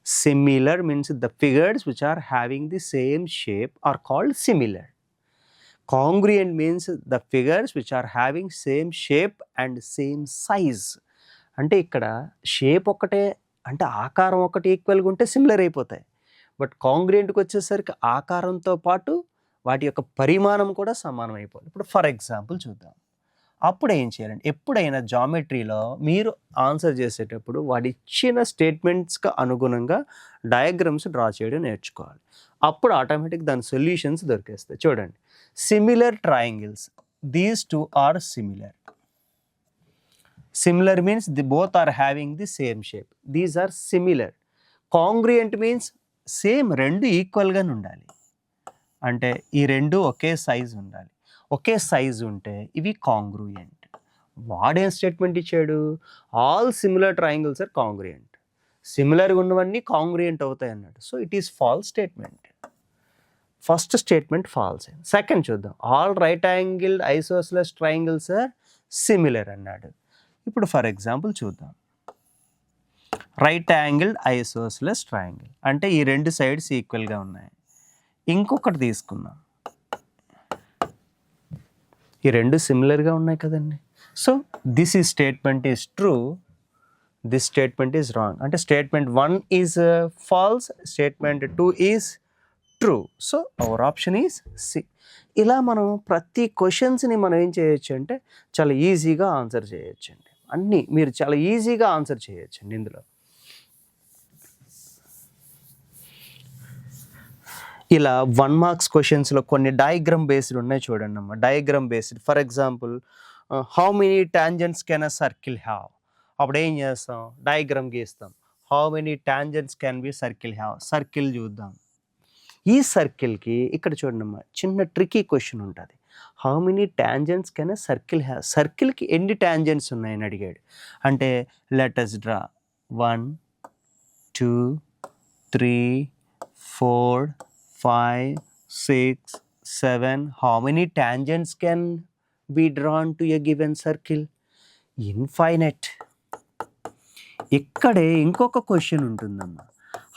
Similar means the figures which are having the same shape are called similar. Congruent means the figures which are having same shape and same size. అంటే ఇక్కడ షేప్ ఒకటే, అంటే ఆకారం ఒకటి ఈక్వల్గా ఉంటే సిమిలర్ అయిపోతాయి. బట్ కాంగ్రుయెంట్కి వచ్చేసరికి ఆకారంతో పాటు వాటి యొక్క పరిమాణం కూడా సమానం అయిపోతుంది. ఇప్పుడు ఫర్ ఎగ్జాంపుల్ చూద్దాం. అప్పుడు ఏం చేయాలండి, ఎప్పుడైనా జామెట్రీలో మీరు ఆన్సర్ చేసేటప్పుడు వాడి ఇచ్చిన స్టేట్మెంట్స్కి అనుగుణంగా డయాగ్రామ్స్ డ్రా చేయడం నేర్చుకోవాలి. అప్పుడు ఆటోమేటిక్ దాని సొల్యూషన్స్ దొరికేస్తాయి. చూడండి, similar triangles, these 2 are similar. Similar means the both are having the same shape, these are similar. Congruent means same, రెండు ఈక్వల్గానే ఉండాలి. అంటే ఈ రెండు ఒకే సైజ్ ఉండాలి. ఒకే సైజు ఉంటే ఇవి కాంగ్రుయెంట్. వాడేం స్టేట్మెంట్ ఇచ్చాడు, all similar triangles are congruent. సిమిలర్గా ఉన్నవన్నీ కాంగ్రుయెంట్ అవుతాయి అన్నాడు. So it is false statement. First statement false. Second చూద్దాం, all right angled isosceles triangles are similar అన్నాడు. ఇప్పుడు ఫర్ ఎగ్జాంపుల్ చూద్దాం, రైట్ యాంగిల్డ్ ఐసోసెలస్ ట్రయాంగిల్ అంటే ఈ రెండు సైడ్స్ ఈక్వల్గా ఉన్నాయి. ఇంకొకటి తీసుకుందాం, ఈ రెండు సిమిలర్గా ఉన్నాయి కదండి. సో దిస్ ఈ statement is true, this statement is wrong. అంటే statement 1 is false, statement 2 is true. So our option is c. ఇలా మనం ప్రతి క్వశ్చన్స్ని మనం ఏం చేయొచ్చు అంటే చాలా ఈజీగా ఆన్సర్ చేయొచ్చు అండి. అన్నీ మీరు చాలా ఈజీగా ఆన్సర్ చేయొచ్చు అండి. ఇందులో ఇలా 1 మార్క్స్ క్వశ్చన్స్లో కొన్ని డయాగ్రామ్ బేస్డ్ ఉన్నాయి చూడండి అమ్మ. Diagram based, for example how many tangents can a circle have. అప్పుడు ఏం చేస్తాం, డయాగ్రామ్ గీస్తాం. How many tangents can be circle have. Circle చూద్దాం. ఈ సర్కిల్కి ఇక్కడ చూడండి అమ్మ, చిన్న ట్రికీ క్వశ్చన్ ఉంటుంది. How many tangents can a circle have. సర్కిల్కి ఎన్ని టాంజెంట్స్ ఉన్నాయని అడిగాడు. అంటే let us draw 1 2 3 4 5 6 7. How many tangents can be drawn to a given circle? Infinite. ఇక్కడే ఇంకొక క్వశ్చన్ ఉంటుందమ్మా,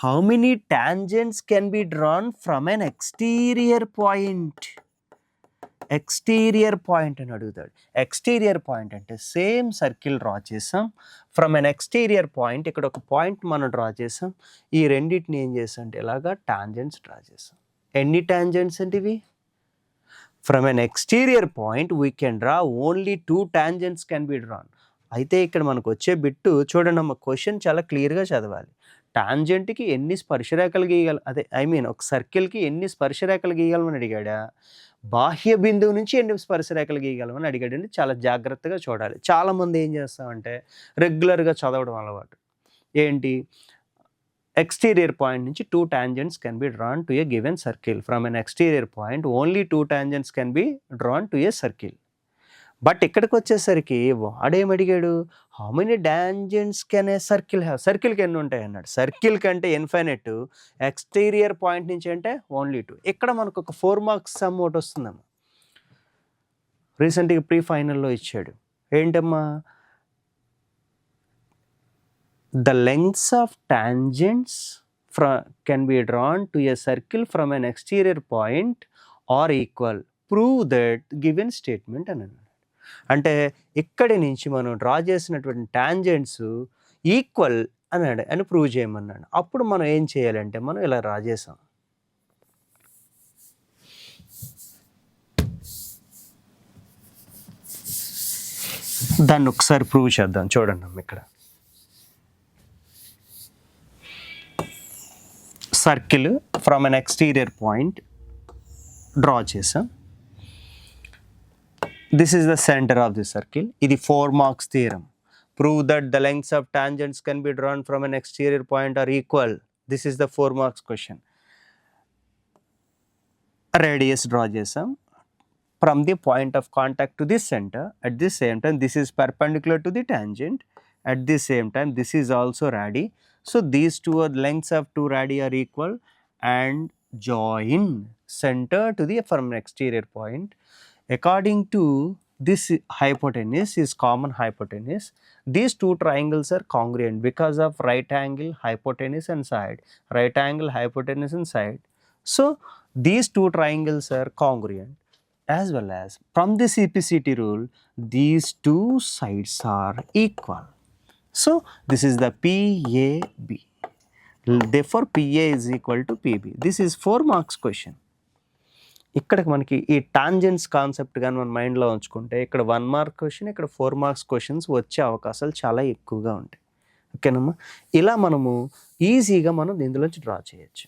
how many tangents can be drawn from an exterior point. Exterior point అని అడుగుతాడు. ఎక్స్టీరియర్ పాయింట్ అంటే సేమ్ సర్కిల్ డ్రా చేసాం. ఫ్రమ్ ఎన్ ఎక్స్టీరియర్ పాయింట్, ఇక్కడ ఒక పాయింట్ మనం డ్రా చేసాం. ఈ రెండింటిని ఏం చేసాం అంటే ఇలాగా టాంజెంట్స్ డ్రా చేసాం. ఎన్ని టాంజెంట్స్ అంటే ఇవి? From an exterior point we can draw only 2 tangents can be drawn. అయితే ఇక్కడ మనకు వచ్చే బిట్టు చూడండి అమ్మ, క్వశ్చన్ చాలా క్లియర్గా చదవాలి. టాంజెంట్కి ఎన్ని స్పర్శరేఖలు గీయగల, అదే ఒక సర్కిల్కి ఎన్ని స్పర్శరేఖలు గీయగలమని అడిగాడా, బాహ్య బిందువు నుంచి ఎన్ని స్పర్శరేఖలు గీయగలమని అడిగాడండి. చాలా జాగ్రత్తగా చూడాలి. చాలామంది ఏం చేస్తామంటే రెగ్యులర్గా చదవడం అలవాటు. ఏంటి, ఎక్స్టీరియర్ పాయింట్ నుంచి 2 tangents can be drawn to a given circle. From an exterior point only 2 tangents can be drawn to a circle. But ఇక్కడికి వచ్చేసరికి వాడేమడిగాడు, how many tangents can a circle have. సర్కిల్కి ఎన్ని ఉంటాయి అన్నాడు. సర్కిల్ కంటే ఇన్ఫైనైట్, ఎక్స్టీరియర్ పాయింట్ నుంచి అంటే ఓన్లీ 2. ఇక్కడ మనకు ఒక 4 మార్క్స్ సమ్ ఒకటి వస్తుందమ్మా. రీసెంట్గా ప్రీ ఫైనల్లో ఇచ్చాడు. ఏంటమ్మా, the lengths of tangents can be drawn to a circle from an exterior point are equal, prove that given statement అని అన్నాడు. అంటే ఇక్కడి నుంచి మనం డ్రా చేసినటువంటి టాంజెంట్స్ ఈక్వల్ అని ప్రూవ్ చేయమన్నాడు. అప్పుడు మనం ఏం చేయాలంటే మనం ఇలా డ్రా చేసాం. దాన్ని ఒకసారి ప్రూవ్ చేద్దాం. చూడండి ఇక్కడ circle from an exterior point draw చేసాం. This is the center of the circle. ఇది 4 marks theorem. Prove that the lengths of tangents can be drawn from an exterior point are equal. This is the 4 marks question. Radius draw చేసాం. From the point of contact to this center, at the same time this is perpendicular to the tangent. At the same time this is also radii. So these two lengths of 2 radii are equal and join center to the from an exterior point. According to this hypotenuse is common hypotenuse. These 2 triangles are congruent because of right angle, hypotenuse and side. Right angle, hypotenuse and side. So these 2 triangles are congruent, as well as from the CPCT rule these 2 sides are equal. So this is the PAB. Therefore PA is equal to PB. This is 4 marks question. ఇక్కడ మనకి ఈ టాంజెంట్స్ కాన్సెప్ట్ కానీ మన మైండ్లో ఉంచుకుంటే ఇక్కడ 1 మార్క్ క్వశ్చన్, ఇక్కడ 4 మార్క్స్ క్వశ్చన్స్ వచ్చే అవకాశాలు చాలా ఎక్కువగా ఉంటాయి. ఓకేనమ్మా, ఇలా మనము ఈజీగా మనం ఇందులోంచి డ్రా చేయొచ్చు.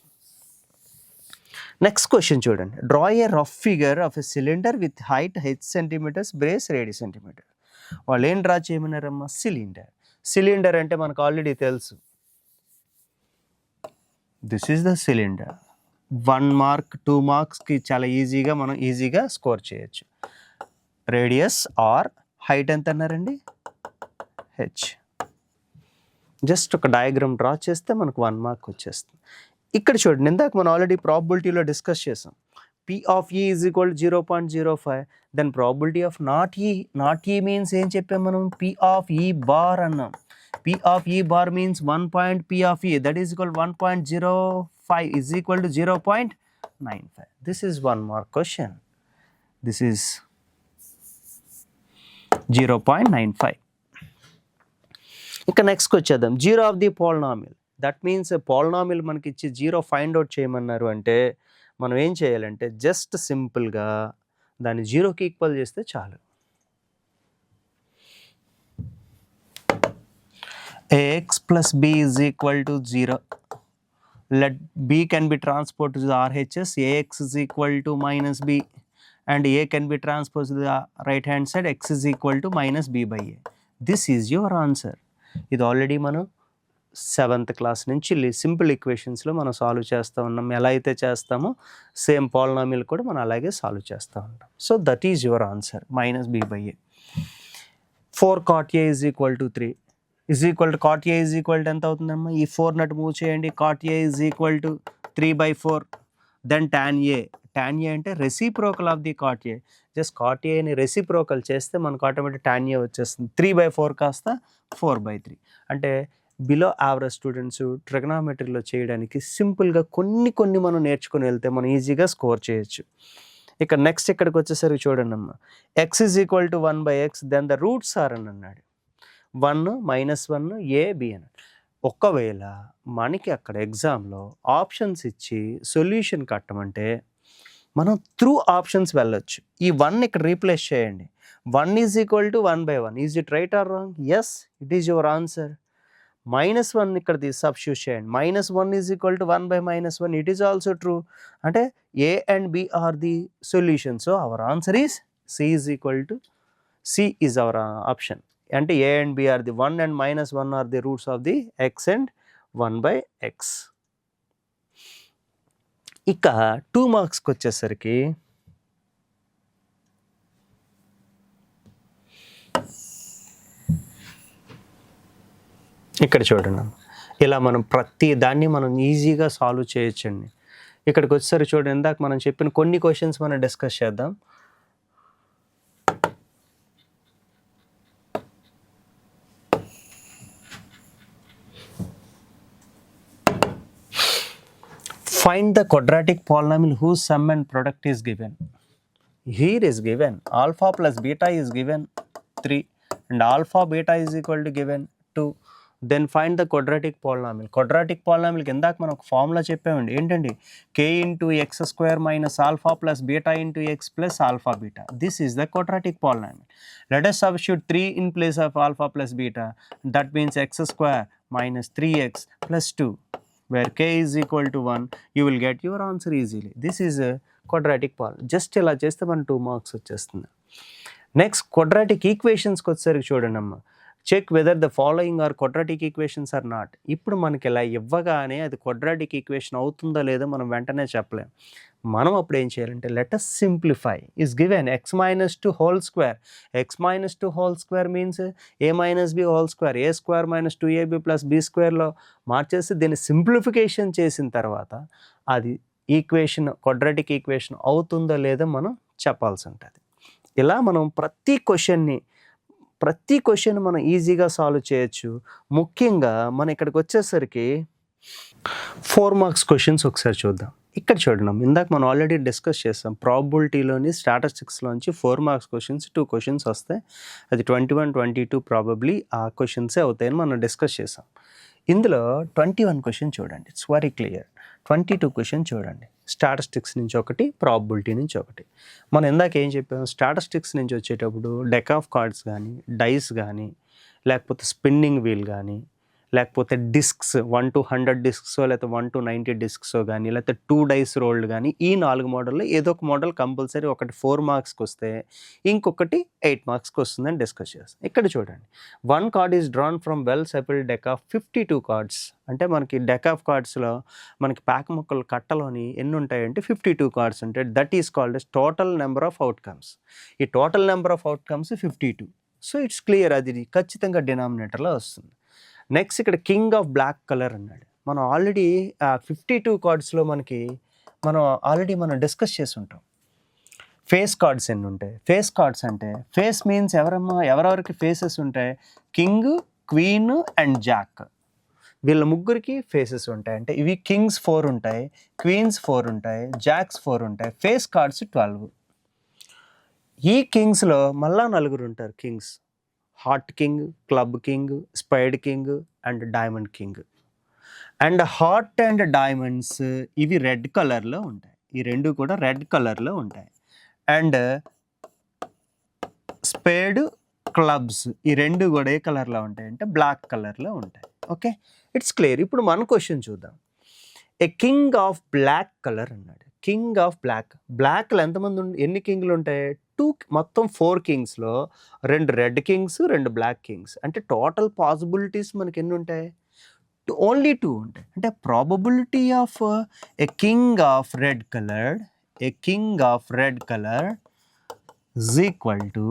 నెక్స్ట్ క్వశ్చన్ చూడండి. Draw a rough figure of a cylinder with height h centimetres, brace radius centimetre. వాళ్ళు ఏం డ్రా చేయమన్నారమ్మా, సిలిండర్. సిలిండర్ అంటే మనకు ఆల్రెడీ తెలుసు, this is the cylinder. 1 mark 2 మార్క్స్కి చాలా ఈజీగా మనం స్కోర్ చేయొచ్చు. రేడియస్ ఆర్ హైట్ ఎంత అన్నారండి, h. జస్ట్ ఒక డయాగ్రామ్ డ్రా చేస్తే మనకు 1 మార్క్ వచ్చేస్తుంది. ఇక్కడ చూడండి, ఇందాక మనం ఆల్రెడీ ప్రాబిలిటీలో డిస్కస్ చేసాం. P of E is equal to 0.05. Then probability of not E means ఏం చెప్పాం మనం, P of E bar అన్నాం. P of E bar means 1 point P of E, that is equal 1.05 is equal to 0.95. This is 1 mark question. This is 0.95. ఇక నెక్స్ట్ వచ్చేద్దాం. 0 of the polynomial. That means polynomial మనకి ఇచ్చి 0 ఫైండ్ అవుట్ చేయమన్నారు అంటే మనం ఏం చేయాలంటే జస్ట్ సింపుల్గా దాన్ని 0కి ఈక్వల్ చేస్తే చాలు. ax plus b is equal to 0. Let b can be transposed to the RHS. Ax is equal to minus b and a can be transposed to the right hand side. X is equal to minus b by a. This is your answer. ఇది ఆల్రెడీ మనం 7th క్లాస్ నుంచి సింపుల్ ఈక్వేషన్స్లో మనం సాల్వ్ చేస్తూ ఉన్నాం. ఎలా అయితే చేస్తామో సేమ్ పాలినామియల్ కూడా మనం అలాగే సాల్వ్ చేస్తూ ఉంటాం. So that is your answer, minus b by a. 4 cot a is equal to 3 is equal to cot a is equal to ఎంత అవుతుందమ్మా, ఈ 4 నటు మూవ్ చేయండి. cot a is equal to 3/4. Then tan a అంటే reciprocal of the cot a. Just cot aని రెసిప్రోకల్ చేస్తే మనకు ఆటోమేటిక్ tan a వచ్చేస్తుంది. 3/4 కాస్త 4/3. అంటే బిలో యావరేజ్ స్టూడెంట్స్ ట్రిగనామెట్రీలో చేయడానికి సింపుల్గా కొన్ని మనం నేర్చుకుని వెళ్తే మనం ఈజీగా స్కోర్ చేయొచ్చు. ఇక నెక్స్ట్ ఇక్కడికి వచ్చేసరికి చూడండి అమ్మ, X is equal to 1/x, then the roots are అని అన్నాడు. 1 -1 a b అని. ఒకవేళ మనకి అక్కడ ఎగ్జామ్లో ఆప్షన్స్ ఇచ్చి సొల్యూషన్ కట్టమంటే మనం త్రూ ఆప్షన్స్ వెళ్ళొచ్చు. ఈ 1 ఇక్కడ రీప్లేస్ చేయండి. 1 is equal to 1/1. Is it right or wrong? Yes, it is your answer. -1 ఇక్కడ సబ్స్టిట్యూట్ చేయండి. -1 is equal to 1/-1. It is also true. అంటే a and b are the solution. So our answer is c is equal to c is our option. అంటే a and b are the 1 and -1 are the roots of the x and 1/x. ఇక 2 మార్క్స్కి వచ్చేసరికి ఇక్కడ చూడండి, ఇలా మనం ప్రతి దాన్ని మనం ఈజీగా సాల్వ్ చేయొచ్చండి. ఇక్కడికి వచ్చేసరికి చూడండి, ఇందాక మనం చెప్పిన కొన్ని క్వశ్చన్స్ మనం డిస్కస్ చేద్దాం. Find the quadratic polynomial whose sum and product is given. Here is given alpha plus beta is given 3 and alpha beta is equal to given 2. Then find the quadratic polynomial. Quadratic polynomial కి ఇందాక మనం ఒక ఫార్ములా చెప్పామండి. ఏంటండి? k into x square minus alpha plus beta into x plus alpha beta. This is the quadratic polynomial. Let us substitute 3 in place of alpha plus beta. That means x square minus 3x plus 2. Where k is equal to 1, you will get your answer easily. This is a quadratic polynomial. Just ఇలా చేస్తే మన 2 మార్క్స్ వచ్చేస్తుంది. నెక్స్ట్ క్వాడ్రాటిక్ ఈక్వేషన్స్కి వచ్చేసరికి చూడండి అమ్మ, check whether the following are quadratic equations or not. ఇప్పుడు మనకి ఇలా ఇవ్వగానే అది క్వాడ్రాటిక్ ఈక్వేషన్ అవుతుందో లేదో మనం వెంటనే చెప్పలేం. మనం అప్పుడు ఏం చేయాలంటే let us simplify. Is given x - 2 whole square. x - 2 whole square means a - b whole square. a square - 2ab + b స్క్వేర్లో మార్చేసి దీన్ని సింప్లిఫికేషన్ చేసిన తర్వాత అది ఈక్వేషన్ క్వాడ్రాటిక్ ఈక్వేషన్ అవుతుందో లేదో మనం చెప్పాల్సి ఉంటుంది. ఇలా మనం ప్రతి క్వశ్చన్ మనం ఈజీగా సాల్వ్ చేయొచ్చు. ముఖ్యంగా మనం ఇక్కడికి వచ్చేసరికి 4 మార్క్స్ క్వశ్చన్స్ ఒకసారి చూద్దాం. ఇక్కడ చూడండి, ఇందాక మనం ఆల్రెడీ డిస్కస్ చేస్తాం. ప్రాబబిలిటీలోని స్టాటిస్టిక్స్లోంచి 4 మార్క్స్ క్వశ్చన్స్ 2 క్వశ్చన్స్ వస్తాయి. అది 21, 22 ప్రాబబ్లీ ఆ క్వశ్చన్సే అవుతాయని మనం డిస్కస్ చేసాం. ఇందులో 21 క్వశ్చన్ చూడండి, ఇట్స్ వెరీ క్లియర్. 22 క్వశ్చన్ చూడండి, స్టాటిస్టిక్స్ నుంచి ఒకటి, ప్రాబబిలిటీ నుంచి ఒకటి. మనం ఇందాక ఏం చెప్పాము, స్టాటిస్టిక్స్ నుంచి వచ్చేటప్పుడు డెక్ ఆఫ్ కార్డ్స్ కానీ, డైస్ కానీ, లేకపోతే స్పిన్నింగ్ వీల్ కానీ, లేకపోతే డిస్క్స్ 1 to 100 డిస్క్సో లేకపోతే 1 to 90 డిస్క్సో కానీ, లేకపోతే 2 డైస్ రోల్డ్ కానీ, ఈ 4 మోడల్లో ఏదో ఒక మోడల్ కంపల్సరీ ఒకటి 4 మార్క్స్కి వస్తే ఇంకొకటి 8 మార్క్స్కి వస్తుందని డిస్కస్ చేస్తాం. ఇక్కడ చూడండి, 1 card is drawn from well shuffled deck of 52 cards. అంటే మనకి డెక్ ఆఫ్ కార్డ్స్లో మనకి ప్యాక్ మొక్కలు కట్టలోని ఎన్ని ఉంటాయంటే 52 కార్డ్స్ ఉంటాయి. That is called as total number of outcomes. ఈ total number of outcomes 52. So it's clear, అది ఖచ్చితంగా డినామినేటర్లో వస్తుంది. నెక్స్ట్ ఇక్కడ కింగ్ ఆఫ్ బ్లాక్ కలర్ అన్నాడు. మనం ఆల్రెడీ 52 కార్డ్స్లో మనం డిస్కస్ చేసి ఉంటాం. ఫేస్ కార్డ్స్ ఎన్ని ఉంటాయి? ఫేస్ కార్డ్స్ అంటే ఫేస్ మీన్స్ ఎవరెవరికి ఫేసెస్ ఉంటాయి? కింగ్, క్వీన్ అండ్ జాక్, వీళ్ళ ముగ్గురికి ఫేసెస్ ఉంటాయి. అంటే ఇవి కింగ్స్ 4 ఉంటాయి, క్వీన్స్ 4 ఉంటాయి, జాక్స్ 4 ఉంటాయి, ఫేస్ కార్డ్స్ 12. ఈ కింగ్స్లో మళ్ళా 4 ఉంటారు kings: heart king, club king, spade king and diamond king. And heart and diamonds ఇవి రెడ్ కలర్లో ఉంటాయి. ఈ రెండు కూడా రెడ్ కలర్లో ఉంటాయి. అండ్ స్పేడ్, క్లబ్స్ ఈ రెండు కూడా ఏ కలర్లో ఉంటాయి అంటే బ్లాక్ కలర్లో ఉంటాయి. Okay, it's clear. ఇప్పుడు మన క్వశ్చన్ చూద్దాం. A king of black colour అన్నాడు. కింగ్ ఆఫ్ బ్లాక్లో ఎంతమంది ఎన్ని కింగ్లు ఉంటాయి? 2, మొత్తం 4 కింగ్స్లో 2 రెడ్ కింగ్స్, 2 బ్లాక్ కింగ్స్. అంటే టోటల్ పాసిబిలిటీస్ మనకి ఎన్ని ఉంటాయి? ఓన్లీ 2 ఉంటాయి. అంటే probability of a king of red colour is equal to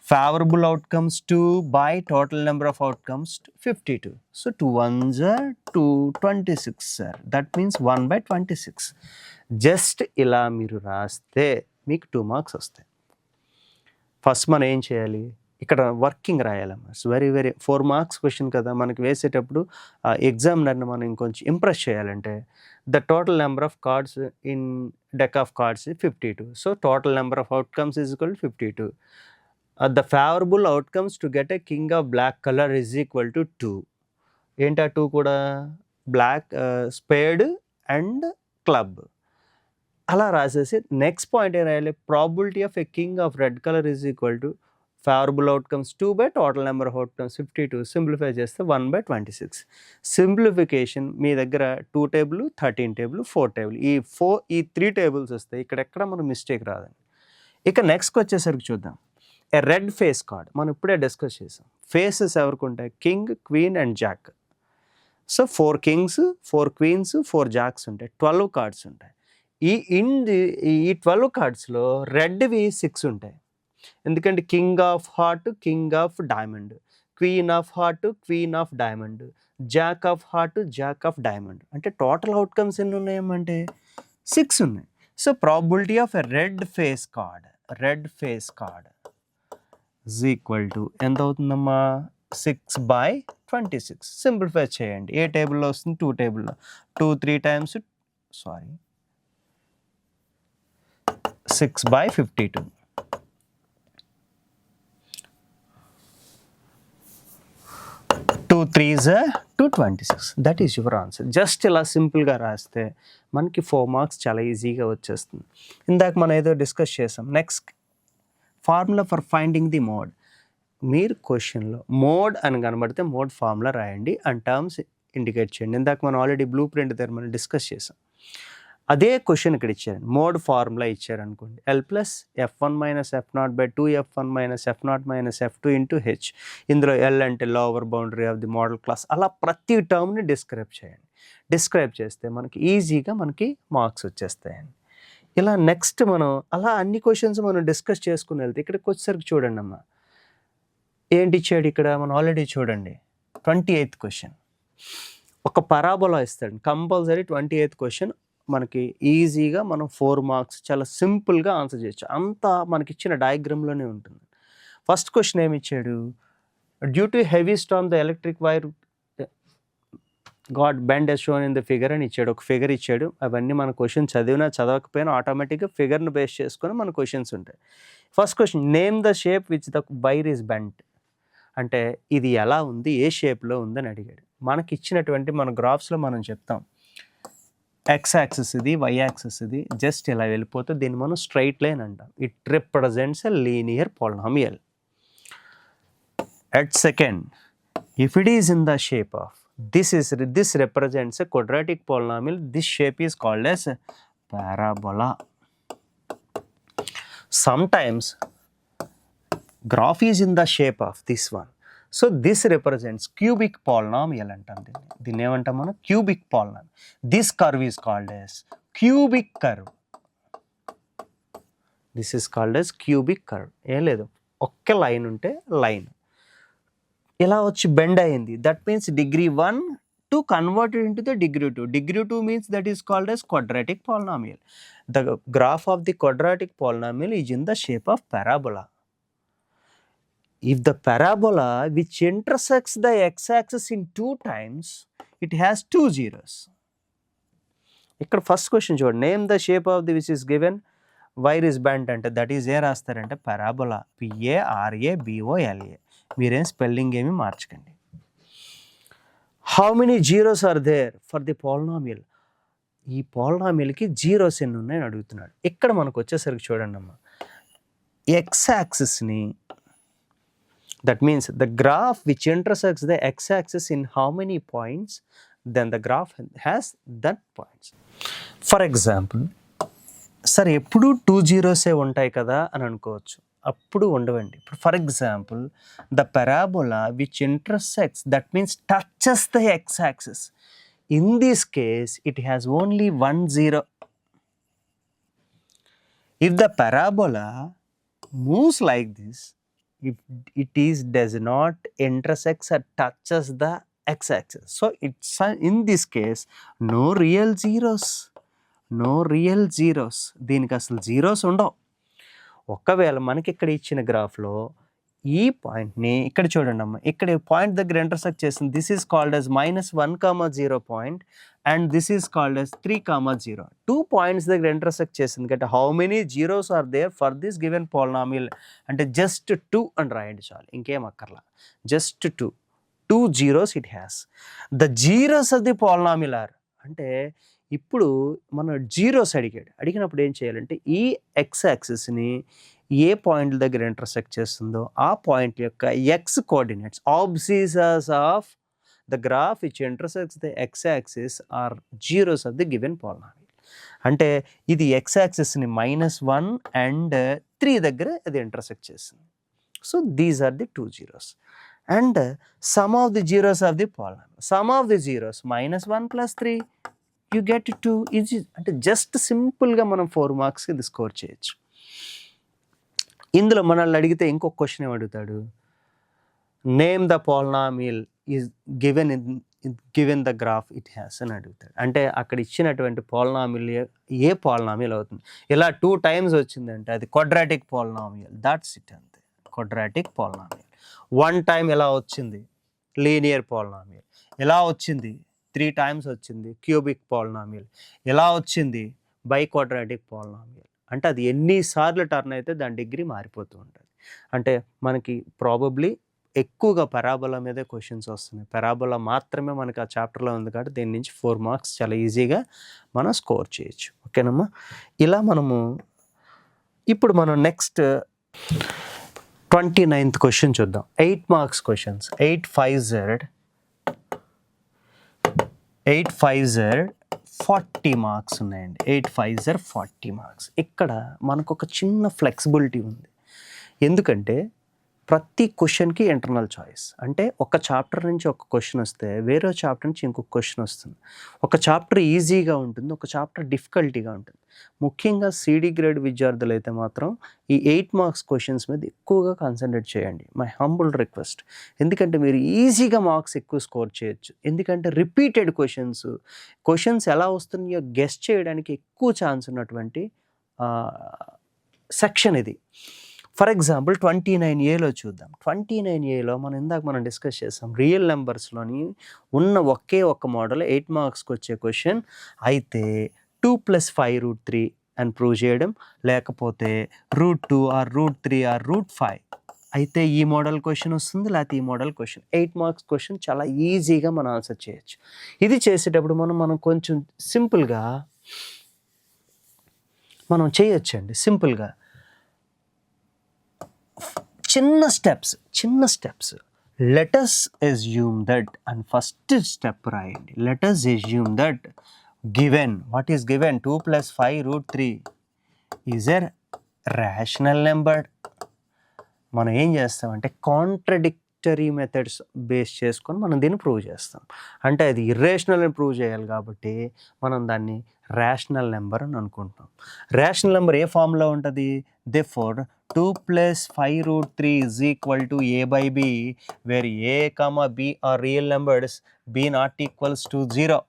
favorable outcomes 2 by total number of outcomes 52. So 2 1s are 2, 26 sir. That means 1/26. Just ఇలా మీరు రాస్తే మీకు 2 మార్క్స్ వస్తాయి. ఫస్ట్ మనం ఏం చేయాలి? ఇక్కడ వర్కింగ్ రాయాలమ్మా. ఇట్స్ వెరీ 4 మార్క్స్ క్వశ్చన్ కదా! మనకి వేసేటప్పుడు ఎగ్జామినర్‌ని మనం ఇంకొంచెం ఇంప్రెస్ చేయాలంటే, the total number of cards in deck of cards 52. So, total number of outcomes is equal to 52. The favourable outcomes to get a king of black colour is equal to 2. ఏంటి ఆ 2 కూడా? Black spade and club. అలా రాసేసి నెక్స్ట్ పాయింట్ ఏం రాయాలి? Probability of a king of red colour is equal to favourable outcomes 2 by total number of outcomes 52. Simplify చేస్తే 1/26. సింప్లిఫికేషన్ మీ దగ్గర 2 టేబుల్, 13 టేబుల్, 4 టేబుల్. ఈ 3 టేబుల్స్ వస్తాయి. ఇక్కడెక్కడ మనకు మిస్టేక్ రాదండి. ఇక నెక్స్ట్‌కి వచ్చేసరికి చూద్దాం. ఎ రెడ్ ఫేస్ కార్డ్ మనం ఇప్పుడే డిస్కస్ చేసాం. ఫేసెస్ ఎవరికి ఉంటాయి? King, queen and jack. So 4 kings, 4 queens, 4 jacks ఉంటాయి. 12 కార్డ్స్ ఉంటాయి. ఈ 12 కార్డ్స్‌లో రెడ్‌వి 6 ఉంటాయి. ఎందుకంటే king of heart, king of diamond, queen of heart, queen of diamond, Jack of heart, Jack of diamond. అంటే టోటల్ అవుట్‌కమ్స్ ఎన్ని ఉన్నాయేమంటే 6 ఉన్నాయి. So probability of a red face card is equal to ఎంత అవుతుందమ్మా? 6/26. సింప్లిఫై చేయండి. ఏ టేబుల్లో వస్తుంది? 2 టేబుల్లో. 2 3 times 6/52. 2 3s 226. That is your answer. Just ఇలా సింపుల్గా రాస్తే మనకి 4 మార్క్స్ చాలా ఈజీగా వచ్చేస్తుంది. ఇందాక మనం ఏదో డిస్కస్ చేసాం. Next formula for finding the mode. మీరు క్వశ్చన్లో మోడ్ అని కనబడితే మోడ్ ఫార్ములా రాయండి అండ్ టర్మ్స్ ఇండికేట్ చేయండి. ఇందాక మనం ఆల్రెడీ బ్లూ ప్రింట్ దగ్గర మనం డిస్కస్ చేసాం. అదే క్వశ్చన్ ఇక్కడ ఇచ్చారు. మోడ్ ఫార్ములా ఇచ్చారనుకోండి. L plus F1 minus F0/2 F1 minus F0 minus F2 into H. ఇందులో L అంటే lower boundary of the modal class. అలా ప్రతి టర్మ్ని డిస్క్రైబ్ చేయండి. డిస్క్రైబ్ చేస్తే మనకి ఈజీగా మనకి మార్క్స్ వచ్చేస్తాయండి. ఇలా నెక్స్ట్ మనం అలా అన్ని క్వశ్చన్స్ మనం డిస్కస్ చేసుకుని వెళ్తే ఇక్కడికి వచ్చేసరికి చూడండి అమ్మా, ఏంటి ఇచ్చాడు ఇక్కడ? మనం ఆల్రెడీ చూడండి 28th క్వశ్చన్. ఒక పరాబోలా ఇస్తాడు. కంపల్సరీ 28th క్వశ్చన్ మనకి ఈజీగా మనం 4 మార్క్స్ చాలా సింపుల్గా ఆన్సర్ చేయొచ్చు. అంతా మనకి ఇచ్చిన డయాగ్రామ్లోనే ఉంటుంది. ఫస్ట్ క్వశ్చన్ ఏమి ఇచ్చాడు? Due to heavy Storm the electric wire got bend as shown in the figure అని ఇచ్చాడు. ఒక ఫిగర్ ఇచ్చాడు. అవన్నీ మన క్వశ్చన్ చదివినా చదవకపోయినా ఆటోమేటిక్గా ఫిగర్ని బేస్ చేసుకొని మన క్వశ్చన్స్ ఉంటాయి. First question, name the shape which the wire is bent. అంటే ఇది ఎలా ఉంది, ఏ షేప్లో ఉందని అడిగాడు. మనకి ఇచ్చినటువంటి మన గ్రాఫ్స్లో మనం చెప్తాం ఎక్స్ యాక్సిస్ ఇది, వై యాక్సిస్ ఇది, జస్ట్ ఇలా వెళ్ళిపోతే దీన్ని మనం స్ట్రైట్ లైన్ అంటాం. It represents a linear polynomial. At second, if it is in the shape of this represents a quadratic polynomial. This shape is called as parabola. Sometimes graph is in the shape of this one. So this represents cubic polynomial antam. దీన్ని ఏమంటాం మనం? Cubic polynomial. This curve is called as cubic curve. This is called as cubic curve. ఏం లేదు, ఒక్క లైన్ ఉంటే లైన్ ఇలా వచ్చి బెండ్ అయింది. That means degree 1 to convert it into the degree 2. Degree 2 means that is called as quadratic polynomial. The graph of the quadratic polynomial is in the shape of parabola. If the parabola which intersects the x-axis in 2 times, it has 2 zeros. ఇక్కడ ఫస్ట్ క్వశ్చన్ చూడండి. Name the shape of the which is given wire is bent అంటే దట్ ఈజ్ ఏ రాస్తారంటే parabola. PARABOLA. మీరేం స్పెల్లింగ్ ఏమి మార్చకండి. How many zeros are there for the polynomial. ఈ పాలినామియల్కి జీరోస్ ఎన్ని ఉన్నాయని అడుగుతున్నాడు. ఇక్కడ మనకు వచ్చేసరికి చూడండి అమ్మా, ఎక్స్ యాక్సిస్ని, that means the graph which intersects the x axis in how many points, then the graph has that points. For example, సరే ఎప్పుడు 2 జీరోసే ఉంటాయి కదా అని అనుకోవచ్చు. అప్పుడు ఉండవండి. For example, the parabola which intersects, that means touches the x-axis. In this case, it has only 1 zero. If the parabola moves like this, if it does not intersects or touches the x-axis, so it's in this case no real zeros. దీనికి అసలు జీరోస్ ఉండవు. ఒకవేళ మనకి ఇక్కడ ఇచ్చిన గ్రాఫ్లో ఈ పాయింట్ని ఇక్కడ చూడండి అమ్మ, ఇక్కడ పాయింట్ దగ్గర ఇంటర్సెక్ట్ చేస్తుంది. This is called as -1,0 point and this is called as 3,0. 2 points దగ్గర ఇంటర్సెక్ట్ చేసింది అంటే how many zeros are there for this given polynomial అంటే జస్ట్ 2 అని రాయండి చాలు, ఇంకేం అక్కర్లా. Just 2 zeros it has. The zeros of the polynomial are అంటే ఇప్పుడు మన జీరోస్ అడిగినప్పుడు ఏం చేయాలంటే ఈ ఎక్స్ యాక్సిస్ని ఏ పాయింట్ దగ్గర ఇంటర్సెక్ట్ చేస్తుందో ఆ పాయింట్ యొక్క x coordinates abscissas of the graph which intersects the x axis are zeros of the given polynomial. అంటే ఇది ఎక్స్ యాక్సిస్ని -1 అండ్ 3 దగ్గర అది ఇంటర్సెక్ట్ చేస్తుంది. So these are the 2 zeros. And sum of the zeros of the polynomial. Sum of the zeros -1 plus 3 you get 2. ఇది అంటే జస్ట్ సింపుల్గా మనం 4 మార్క్స్కి ఇది స్కోర్ చేయొచ్చు. ఇందులో మనల్ని అడిగితే ఇంకొక క్వశ్చన్ ఏమి అడుగుతాడు, name the polynomial is given the graph it has అని అడుగుతాడు. అంటే అక్కడ ఇచ్చినటువంటి పాలినామియల్ ఏ పాలినామియల్ అవుతుంది. ఇలా 2 times వచ్చిందంటే అది క్వాడ్రాటిక్ పాలినామియల్, దాట్స్ ఇట్ అంతే, క్వాడ్రాటిక్ పాలినామియల్. 1 time ఎలా వచ్చింది, లీనియర్ పాలినామియల్. ఎలా వచ్చింది, 3 times వచ్చింది, క్యూబిక్ పాలినామియల్. ఎలా వచ్చింది, బై క్వాడ్రాటిక్ పాలినామియల్. అంటే అది ఎన్నిసార్లు టర్న్ అయితే దాని డిగ్రీ మారిపోతూ ఉంటుంది. అంటే మనకి ప్రాబబ్లీ ఎక్కువగా పెరాబోలా మీదే క్వశ్చన్స్ వస్తున్నాయి. పెరాబోలా మాత్రమే మనకి ఆ చాప్టర్లో ఉంది కాబట్టి దీని నుంచి 4 మార్క్స్ చాలా ఈజీగా మనం స్కోర్ చేయొచ్చు. ఓకేనమ్మా. ఇలా మనము ఇప్పుడు మనం నెక్స్ట్ 29th క్వశ్చన్ చూద్దాం. 8 marks క్వశ్చన్స్. 8 5 Z 40 మార్క్స్ ఉన్నాయండి. 8 5 Z 40 మార్క్స్. ఇక్కడ మనకు ఒక చిన్న ఫ్లెక్సిబిలిటీ ఉంది. ఎందుకంటే ప్రతి క్వశ్చన్కి ఇంటర్నల్ చాయిస్. అంటే ఒక చాప్టర్ నుంచి ఒక క్వశ్చన్ వస్తే వేరే చాప్టర్ నుంచి ఇంకొక క్వశ్చన్ వస్తుంది. ఒక చాప్టర్ ఈజీగా ఉంటుంది, ఒక చాప్టర్ డిఫికల్టీగా ఉంటుంది. ముఖ్యంగా సిడి గ్రేడ్ విద్యార్థులు అయితే మాత్రం ఈ 8 marks క్వశ్చన్స్ మీద ఎక్కువగా కాన్సన్ట్రేట్ చేయండి, మై హంబుల్ రిక్వెస్ట్. ఎందుకంటే మీరు ఈజీగా మార్క్స్ ఎక్కువ స్కోర్ చేయొచ్చు. ఎందుకంటే రిపీటెడ్ క్వశ్చన్స్ ఎలా వస్తున్నాయో గెస్ చేయడానికి ఎక్కువ ఛాన్స్ ఉన్నటువంటి సెక్షన్ ఇది. ఫర్ ఎగ్జాంపుల్ 29Aలో చూద్దాం. 29Aలో మనం డిస్కస్ చేస్తాం రియల్ నెంబర్స్లోని ఉన్న ఒకే ఒక్క మోడల్ 8 మార్క్స్కి వచ్చే క్వశ్చన్ అయితే 2 + 5√3 అని ప్రూవ్ చేయడం, లేకపోతే √2 ఆర్ √3 ఆర్ √5 అయితే ఈ మోడల్ క్వశ్చన్ వస్తుంది, లేకపోతే ఈ మోడల్ క్వశ్చన్. 8 మార్క్స్ క్వశ్చన్ చాలా ఈజీగా మనం ఆన్సర్ చేయొచ్చు. ఇది చేసేటప్పుడు మనం కొంచెం సింపుల్గా మనం చేయొచ్చండి. సింపుల్గా చిన్న steps. Let us assume that and first step రాయండి. Let us assume that given, what is given, 2 + 5√3 is a rational number. మనం ఏం చేస్తామంటే కాంట్రడిక్టరీ మెథడ్స్ బేస్ చేసుకొని మనం దీన్ని ప్రూవ్ చేస్తాం. అంటే అది ఇర్రేషనల్ అని ప్రూవ్ చేయాలి కాబట్టి మనం దాన్ని రేషనల్ నెంబర్ అని అనుకుంటాం. రేషనల్ నెంబర్ ఏ ఫామ్లో ఉంటుంది, therefore 2 + 5√3 is equal to a/b where a, b are real numbers, b not equals to 0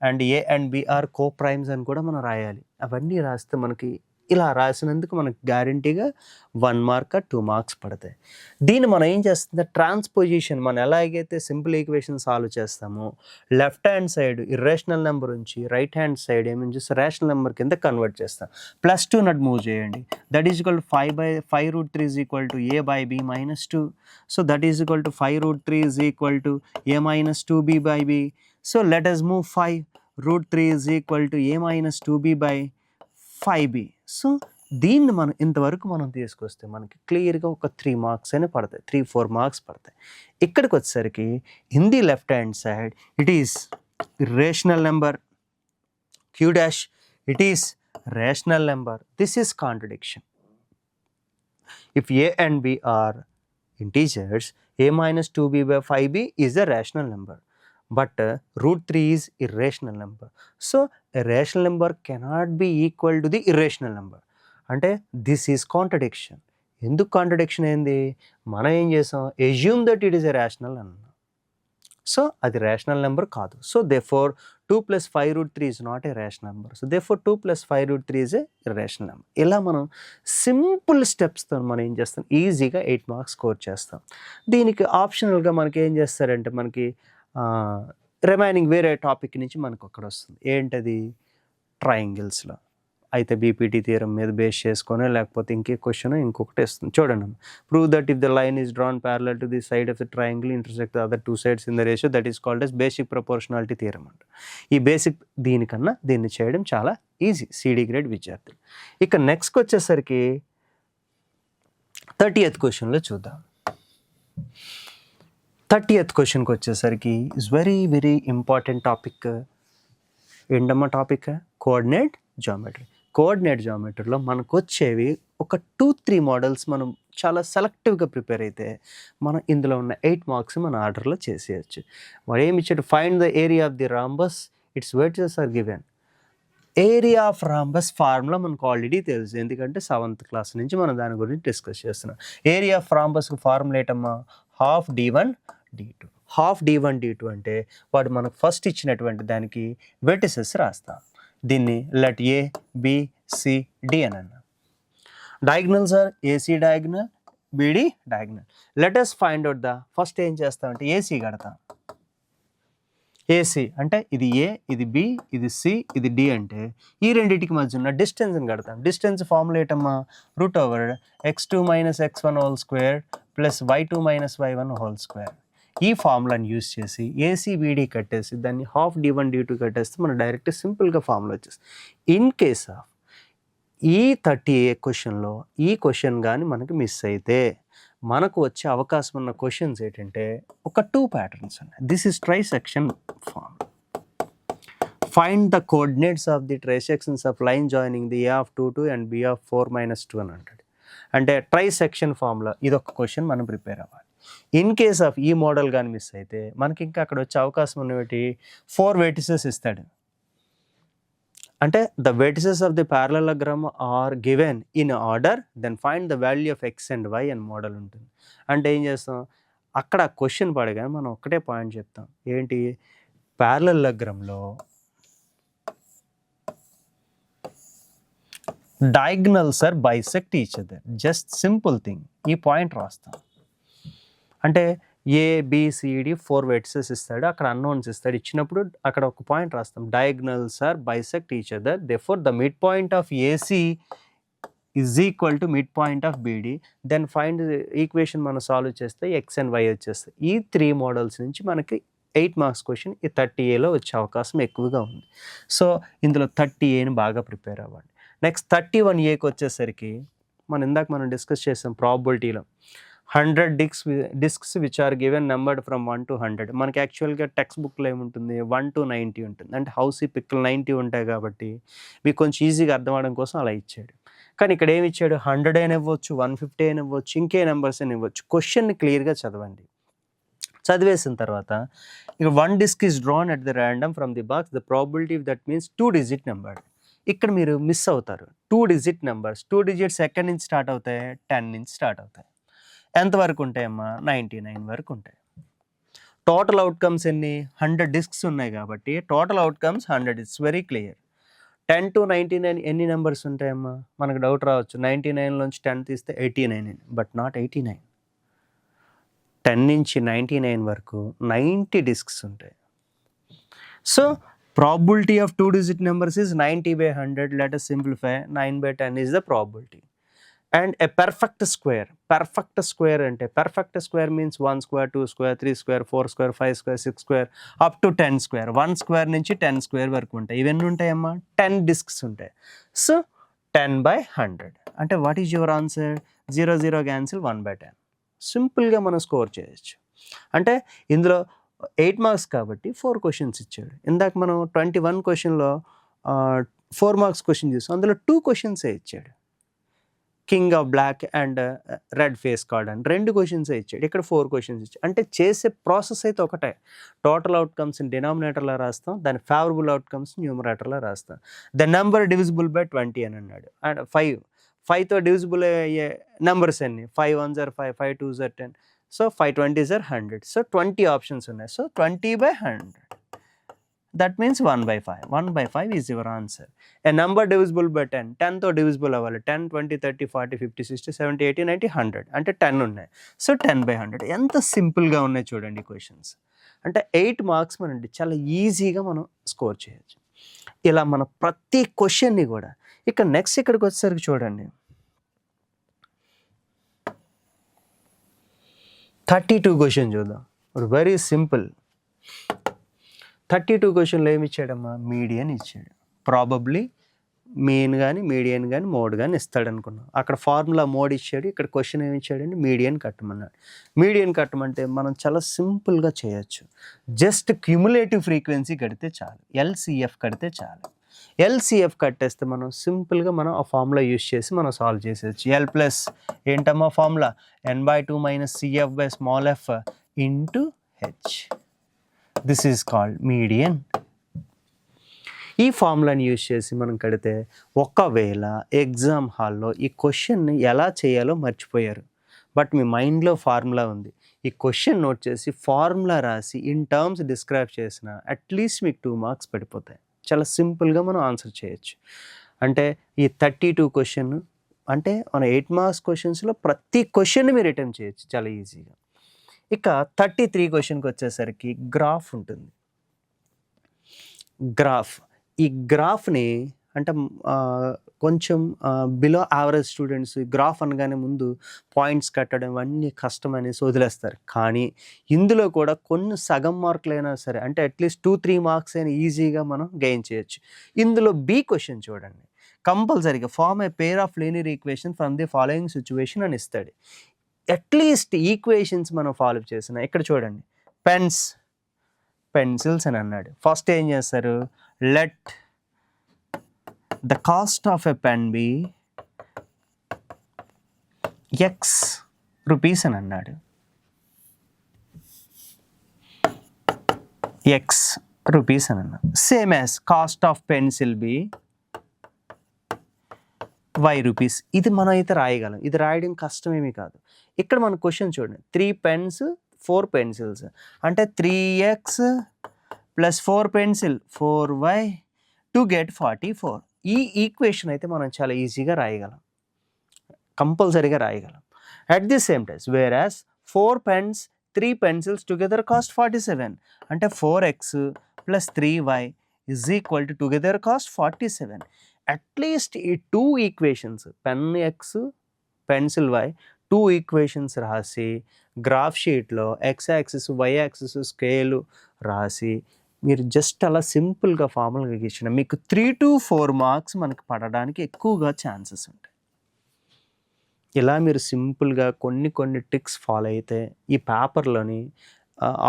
and a and b are co-primes అని కూడా మనం రాయాలి. అవన్నీ రాస్తే మనకి ఇలా రాసినందుకు మనకు గ్యారంటీగా 1 mark 2 marks పడతాయి. దీన్ని మనం ఏం చేస్తుంది, ట్రాన్స్పోజిషన్. మనం ఎలాగైతే సింపుల్ ఈక్వేషన్ సాల్వ్ చేస్తామో left hand side irrational number నుంచి రైట్ హ్యాండ్ సైడ్ ఏమని చేస్తే రేషనల్ నెంబర్ కింద కన్వర్ట్ చేస్తాం. +2 నట్ మూవ్ చేయండి. That is equal to 5/5√3 is equal to a/b - 2. So that is equal to 5√3 is equal to a - 2b/b. So let us move 5√3 is equal to a - 2b/5b. So దీన్ని మనం ఇంతవరకు మనం తీసుకొస్తే మనకి క్లియర్గా ఒక 3 marks అయినా పడతాయి, 3-4 marks పడతాయి. ఇక్కడికి వచ్చేసరికి in the left hand side it is rational number, q dash it is rational number. This is contradiction. If a and b are integers, a - 2b/5b is a rational number, but √3 is irrational number. So a rational number cannot be equal to the irrational number. అంటే దిస్ ఈజ్ కాంట్రడిక్షన్. ఎందుకు కాంట్రడిక్షన్ అయింది, మనం ఏం చేసాం, assume that it is a rational అన్నాం. సో అది రేషనల్ నెంబర్ కాదు. So therefore 2 + 5√3 is not a rational number. So therefore 2 + 5√3 is a irrational number. ఇలా మనం సింపుల్ స్టెప్స్తో మనం ఏం చేస్తాం, ఈజీగా 8 మార్క్స్ స్కోర్ చేస్తాం. దీనికి ఆప్షనల్గా మనకి ఏం చేస్తారంటే మనకి రిమైనింగ్ వేరే టాపిక్ నుంచి మనకు అక్కడ వస్తుంది. ఏంటది, ట్రయాంగిల్స్లో అయితే బీపీటీ థియరం మీద బేస్ చేసుకొని, లేకపోతే ఇంకే క్వశ్చన్ ఇంకొకటి వస్తుంది. చూడండి, prove that if the line is drawn parallel to the side of the triangle intersect the other two sides in the ratio that is called yes basic proportionality theorem అంట. ఈ బేసిక్ దీనికన్నా దీన్ని చేయడం చాలా ఈజీ సిడి గ్రేడ్ విద్యార్థులు. ఇక నెక్స్ట్ వచ్చేసరికి 30th క్వశ్చన్లో చూద్దాం. 30th క్వశ్చన్కి వచ్చేసరికి is very very important topic. ఏంటమ్మా టాపిక్? Coordinate geometry. కోఆర్డినేట్ జామెట్రీలో మనకు వచ్చేవి ఒక 2-3 మోడల్స్ మనం చాలా సెలెక్టివ్గా ప్రిపేర్ అయితే మనం ఇందులో ఉన్న 8 మార్క్స్ మన ఆర్డర్లో చేసేయచ్చు. మరి ఏమి ఇచ్చాడు, find the area of the rhombus, its vertices are given. Area of rhombus formula మనకు ఆల్రెడీ తెలుసు, ఎందుకంటే 7th క్లాస్ నుంచి మనం దాని గురించి డిస్కస్ చేస్తున్నాం. ఏరియా ఆఫ్ రాంబస్కి ఫార్ములా ఏంటమ్మా, half d1 d2. Half d1 d2 అంటే వాడు మనకు ఫస్ట్ ఇచ్చినటువంటి దానికి వెర్టిసెస్ రాస్తాం. దీన్ని let A B C D అని అన్నా. Diagonals are AC diagonal, BD diagonal. Let us find out the, first ఏం చేస్తామంటే ఏసీ కడతాం. ఏసీ అంటే ఇది ఏ, ఇది బి, ఇది సి, ఇది డి అంటే ఈ రెండింటికి మధ్య ఉన్న డిస్టెన్స్ని కడతాం. డిస్టెన్స్ ఫార్ములా ఏంటమ్మా, √x2 - x1 whole square plus y2 - y1 whole square. ఈ ఫార్ములాని యూస్ చేసి ఏసీబీడీ కట్టేసి దాన్ని హాఫ్ d1 d2 కట్టేస్తే మనం డైరెక్ట్ సింపుల్గా ఫార్ములా వచ్చేస్తుంది. ఇన్ కేస్ ఆఫ్ ఈ 30A క్వశ్చన్లో ఈ క్వశ్చన్ కానీ మనకి మిస్ అయితే మనకు వచ్చే అవకాశం ఉన్న క్వశ్చన్స్ ఏంటంటే ఒక 2 ప్యాటర్న్స్ ఉన్నాయి. This is trisection form. Find the coordinates of the trisections of line joining the a of 2 2 and b of 4 - 2 అని అంటాడు. అంటే ట్రైసెక్షన్ ఫార్ములా ఇదొక క్వశ్చన్ మనం ప్రిపేర్ అవ్వాలి. ఇన్ కేస్ ఆఫ్ ఈ మోడల్ కానీ మిస్ అయితే మనకి ఇంకా అక్కడ వచ్చే అవకాశం ఉన్నవి 4 వెర్టిసెస్ ఇస్తాడు. అంటే the vertices of the parallelogram are given in order, then find the value of X and Y అని మోడల్ ఉంటుంది. అంటే ఏం చేస్తాం, అక్కడ క్వశ్చన్ పడగానే మనం ఒక్కటే పాయింట్ చెప్తాం, ఏంటి, ప్యారలలోగ్రామ్లో diagonals are bisect each other. Just simple thing, ఈ పాయింట్ రాస్తాం. అంటే ఏబిసిడి 4 వెర్టిసెస్ ఇస్తాడు, అక్కడ అన్నోన్స్ ఇస్తాడు. ఇచ్చినప్పుడు అక్కడ ఒక పాయింట్ రాస్తాం, diagonals are bisect each other, therefore the mid point of AC is equal to mid point of BD. Then find equation మనం సాల్వ్ చేస్తే ఎక్స్ అండ్ వై వచ్చేస్తాయి. ఈ 3 మోడల్స్ నుంచి మనకి 8 మార్క్స్ క్వశ్చన్ ఈ 30Aలో వచ్చే అవకాశం ఎక్కువగా ఉంది. సో ఇందులో 30Aని బాగా ప్రిపేర్ అవ్వండి. నెక్స్ట్ 31Aకి వచ్చేసరికి మనం డిస్కస్ చేసాం ప్రాబబిలిటీలో 100 discs which are given numbered from 1 to 100. మనకి యాక్చువల్గా టెక్స్ట్ బుక్లో ఏముంటుంది, 1 to 90 ఉంటుంది. అంటే హౌస్ ఈ పిక్కలు 90 ఉంటాయి కాబట్టి మీకు కొంచెం ఈజీగా అర్థం అవడం కోసం అలా ఇచ్చాడు. కానీ ఇక్కడ ఏమి ఇచ్చాడు, 100 అయినా ఇవ్వచ్చు, 150 అయినా ఇవ్వచ్చు, ఇంకే నెంబర్స్ అయినా ఇవ్వచ్చు. క్వశ్చన్ని క్లియర్గా చదవండి. చదివేసిన తర్వాత ఇక 1 disc is drawn at the random from the box, the probability that means 2 digit number. ఇక్కడ మీరు మిస్ అవుతారు. 2 digit నెంబర్స్, 2 digits ఎక్కడి నుంచి స్టార్ట్ అవుతాయి, 10 నుంచి స్టార్ట్ అవుతాయి. ఎంతవరకు ఉంటాయమ్మా, 99 వరకు ఉంటాయి. టోటల్ అవుట్కమ్స్ ఎన్ని, 100 డిస్క్స్ ఉన్నాయి కాబట్టి total outcomes 100. It's very clear. 10 to 99 ఎన్ని నెంబర్స్ ఉంటాయమ్మా, మనకు డౌట్ రావచ్చు. 99 నుంచి 10 తీస్తే 89, బట్ నాట్ 89. 10 నుంచి 99 వరకు 90 డిస్క్స్ ఉంటాయి. So probability of 2 digit numbers is 90/100. Let us simplify. 9/10 is the probability. And a perfect square అంటే perfect square means 1 square, 2 square, 3 square, 4 square, 5 square, 6 square up to 10 square. 1 square నుంచి 10 square వరకు ఉంటాయి. ఇవన్నీ ఉంటాయమ్మా, 10 discs ఉంటాయి. సో 10/100 అంటే what is your answer, 0 0 cancel, 1/10. సింపుల్గా మనం స్కోర్ చేయొచ్చు. అంటే ఇందులో 8 మార్క్స్ కాబట్టి 4 క్వశ్చన్స్ ఇచ్చాడు. ఇందాక మనం 21 క్వశ్చన్లో 4 మార్క్స్ క్వశ్చన్ చూసాం, అందులో 2 క్వశ్చన్సే ఇచ్చాడు. King of black and red face card అని 2 క్వశ్చన్సే ఇచ్చాడు. ఇక్కడ 4 క్వశ్చన్స్ ఇచ్చాడు. అంటే చేసే ప్రాసెస్ అయితే ఒకటే. టోటల్ అవుట్కమ్స్ని డినామినేటర్లో రాస్తాం, దాని ఫేవరబుల్ అవుట్కమ్స్ న్యూమరేటర్లో రాస్తాం. ద నెంబర్ డివిజిబుల్ బై 20 అని అన్నాడు. అండ్ 5తో డివిజిబుల్ అయ్యే నెంబర్స్ అన్ని 5 1s are 5, 5 2s are 10. So 5 20s are 100. So 20 options ఉన్నాయి. So 20/100. That means 1/5. 1/5 is your answer. A number divisible by 10, 10తో డివిజిబుల్ అవ్వాలి. 10, 20, 30, 40, 50, 60, 70, 80, 90, 100 అంటే 10 ఉన్నాయి. సో 10/100 ఎంత సింపుల్గా ఉన్నాయి చూడండి క్వశ్చన్స్. అంటే 8 మార్క్స్ మనండి చాలా ఈజీగా మనం స్కోర్ చేయొచ్చు. ఇలా మన ప్రతి క్వశ్చన్ని కూడా. ఇక నెక్స్ట్ ఇక్కడికి వచ్చేసరికి చూడండి 32 క్వశ్చన్ చూద్దాం. Very simple. 32 క్వశ్చన్లో ఏమి ఇచ్చాడమ్మా? మీడియన్ ఇచ్చాడు. ప్రాబబ్లీ మీన్ కానీ మీడియన్ కానీ మోడ్ కానీ ఇస్తాడు అనుకున్నాం. అక్కడ ఫార్ములా మోడ్ ఇచ్చాడు, ఇక్కడ క్వశ్చన్ ఏమి ఇచ్చాడండి? మీడియన్ కట్టమన్నాడు. మీడియన్ కట్టమంటే మనం చాలా సింపుల్గా చేయొచ్చు. జస్ట్ క్యుములేటివ్ ఫ్రీక్వెన్సీ కడితే చాలు, ఎల్సిఎఫ్ కడితే చాలు. ఎల్సిఎఫ్ కట్టేస్తే మనం సింపుల్గా మనం ఆ ఫార్ములా యూస్ చేసి మనం సాల్వ్ చేసేయచ్చు. ఎల్ ప్లస్ ఏంటమ్మా formula? n/2 - cf/f into H. This is called median. ఈ ఫార్ములాని యూజ్ చేసి మనం కడితే ఒకవేళ ఎగ్జామ్ హాల్లో ఈ క్వశ్చన్ని ఎలా చేయాలో మర్చిపోయారు, బట్ మీ మైండ్లో ఫార్ములా ఉంది, ఈ క్వశ్చన్ నోట్ చేసి ఫార్ములా రాసి ఇన్ టర్మ్స్ డిస్క్రైబ్ చేసిన అట్లీస్ట్ మీకు 2 మార్క్స్ పడిపోతాయి. చాలా సింపుల్గా మనం ఆన్సర్ చేయొచ్చు. అంటే ఈ 32 క్వశ్చన్ అంటే మన 8 మార్క్స్ క్వశ్చన్స్లో ప్రతి క్వశ్చన్ మీరు అటెంప్ట్ చేయొచ్చు చాలా ఈజీగా. ఇక 33 క్వశ్చన్కి వచ్చేసరికి గ్రాఫ్ ఉంటుంది. గ్రాఫ్, ఈ గ్రాఫ్ని అంటే కొంచెం బిలో యావరేజ్ స్టూడెంట్స్ గ్రాఫ్ అనగానే ముందు పాయింట్స్ కట్టడం అన్నీ కష్టం అనేసి వదిలేస్తారు. కానీ ఇందులో కూడా కొన్ని సగం మార్కులైనా సరే అంటే అట్లీస్ట్ 2-3 మార్క్స్ అయినా ఈజీగా మనం గెయిన్ చేయొచ్చు. ఇందులో బి క్వశ్చన్ చూడండి. కంపల్సరీగా form a pair of linear equation from the following situation అని ఇస్తాడు. అట్లీస్ట్ ఈక్వేషన్స్ మనం ఫాలో చేసిన ఇక్కడ చూడండి పెన్స్, పెన్సిల్స్ అని అన్నాడు. ఫస్ట్ ఏం చేస్తారు? Let the cost of a pen be x rupees అని అన్నాడు. x rupees అని అన్నాడు. Same as cost of pencil be y rupees. ఇది మనం అయితే రాయగలం, ఇది రాయడం కష్టమేమీ కాదు. ఇక్కడ మన క్వశ్చన్ చూడండి 3 pens 4 pencils అంటే 3x + 4 pencil 4y to get 44. ఈ ఈక్వేషన్ అయితే మనం చాలా ఈజీగా రాయగలం, కంపల్సరీగా రాయగలం. At the same time whereas 4 pens 3 pencils together cost 47 అంటే 4x + 3y = together cost 47. At least ఈ 2 equations pen X pencil Y 2 equations రాసి గ్రాఫ్ షీట్లో X axis Y axis scale రాసి మీరు జస్ట్ అలా సింపుల్గా ఫార్ములాగా ఇచ్చిన మీకు 3 to 4 మార్క్స్ మనకి పడడానికి ఎక్కువగా ఛాన్సెస్ ఉంటాయి. ఇలా మీరు సింపుల్గా కొన్ని ట్రిక్స్ ఫాలో అయితే ఈ పేపర్లోని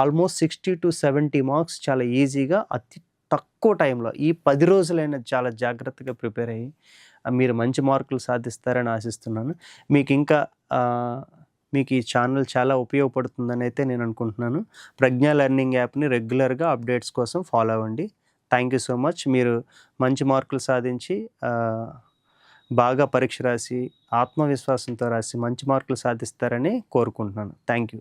ఆల్మోస్ట్ 60 to 70 మార్క్స్ చాలా ఈజీగా అతి తక్కువ టైంలో ఈ 10 రోజులైనా చాలా జాగ్రత్తగా ప్రిపేర్ అయ్యి మీరు మంచి మార్కులు సాధిస్తారని ఆశిస్తున్నాను. మీకు ఇంకా మీకు ఈ ఛానల్ చాలా ఉపయోగపడుతుందని అయితే నేను అనుకుంటున్నాను. ప్రజ్ఞ లెర్నింగ్ యాప్ని రెగ్యులర్గా అప్డేట్స్ కోసం ఫాలో అవ్వండి. Thank you so much. మీరు మంచి మార్కులు సాధించి బాగా పరీక్ష రాసి ఆత్మవిశ్వాసంతో రాసి మంచి మార్కులు సాధిస్తారని కోరుకుంటున్నాను. Thank you.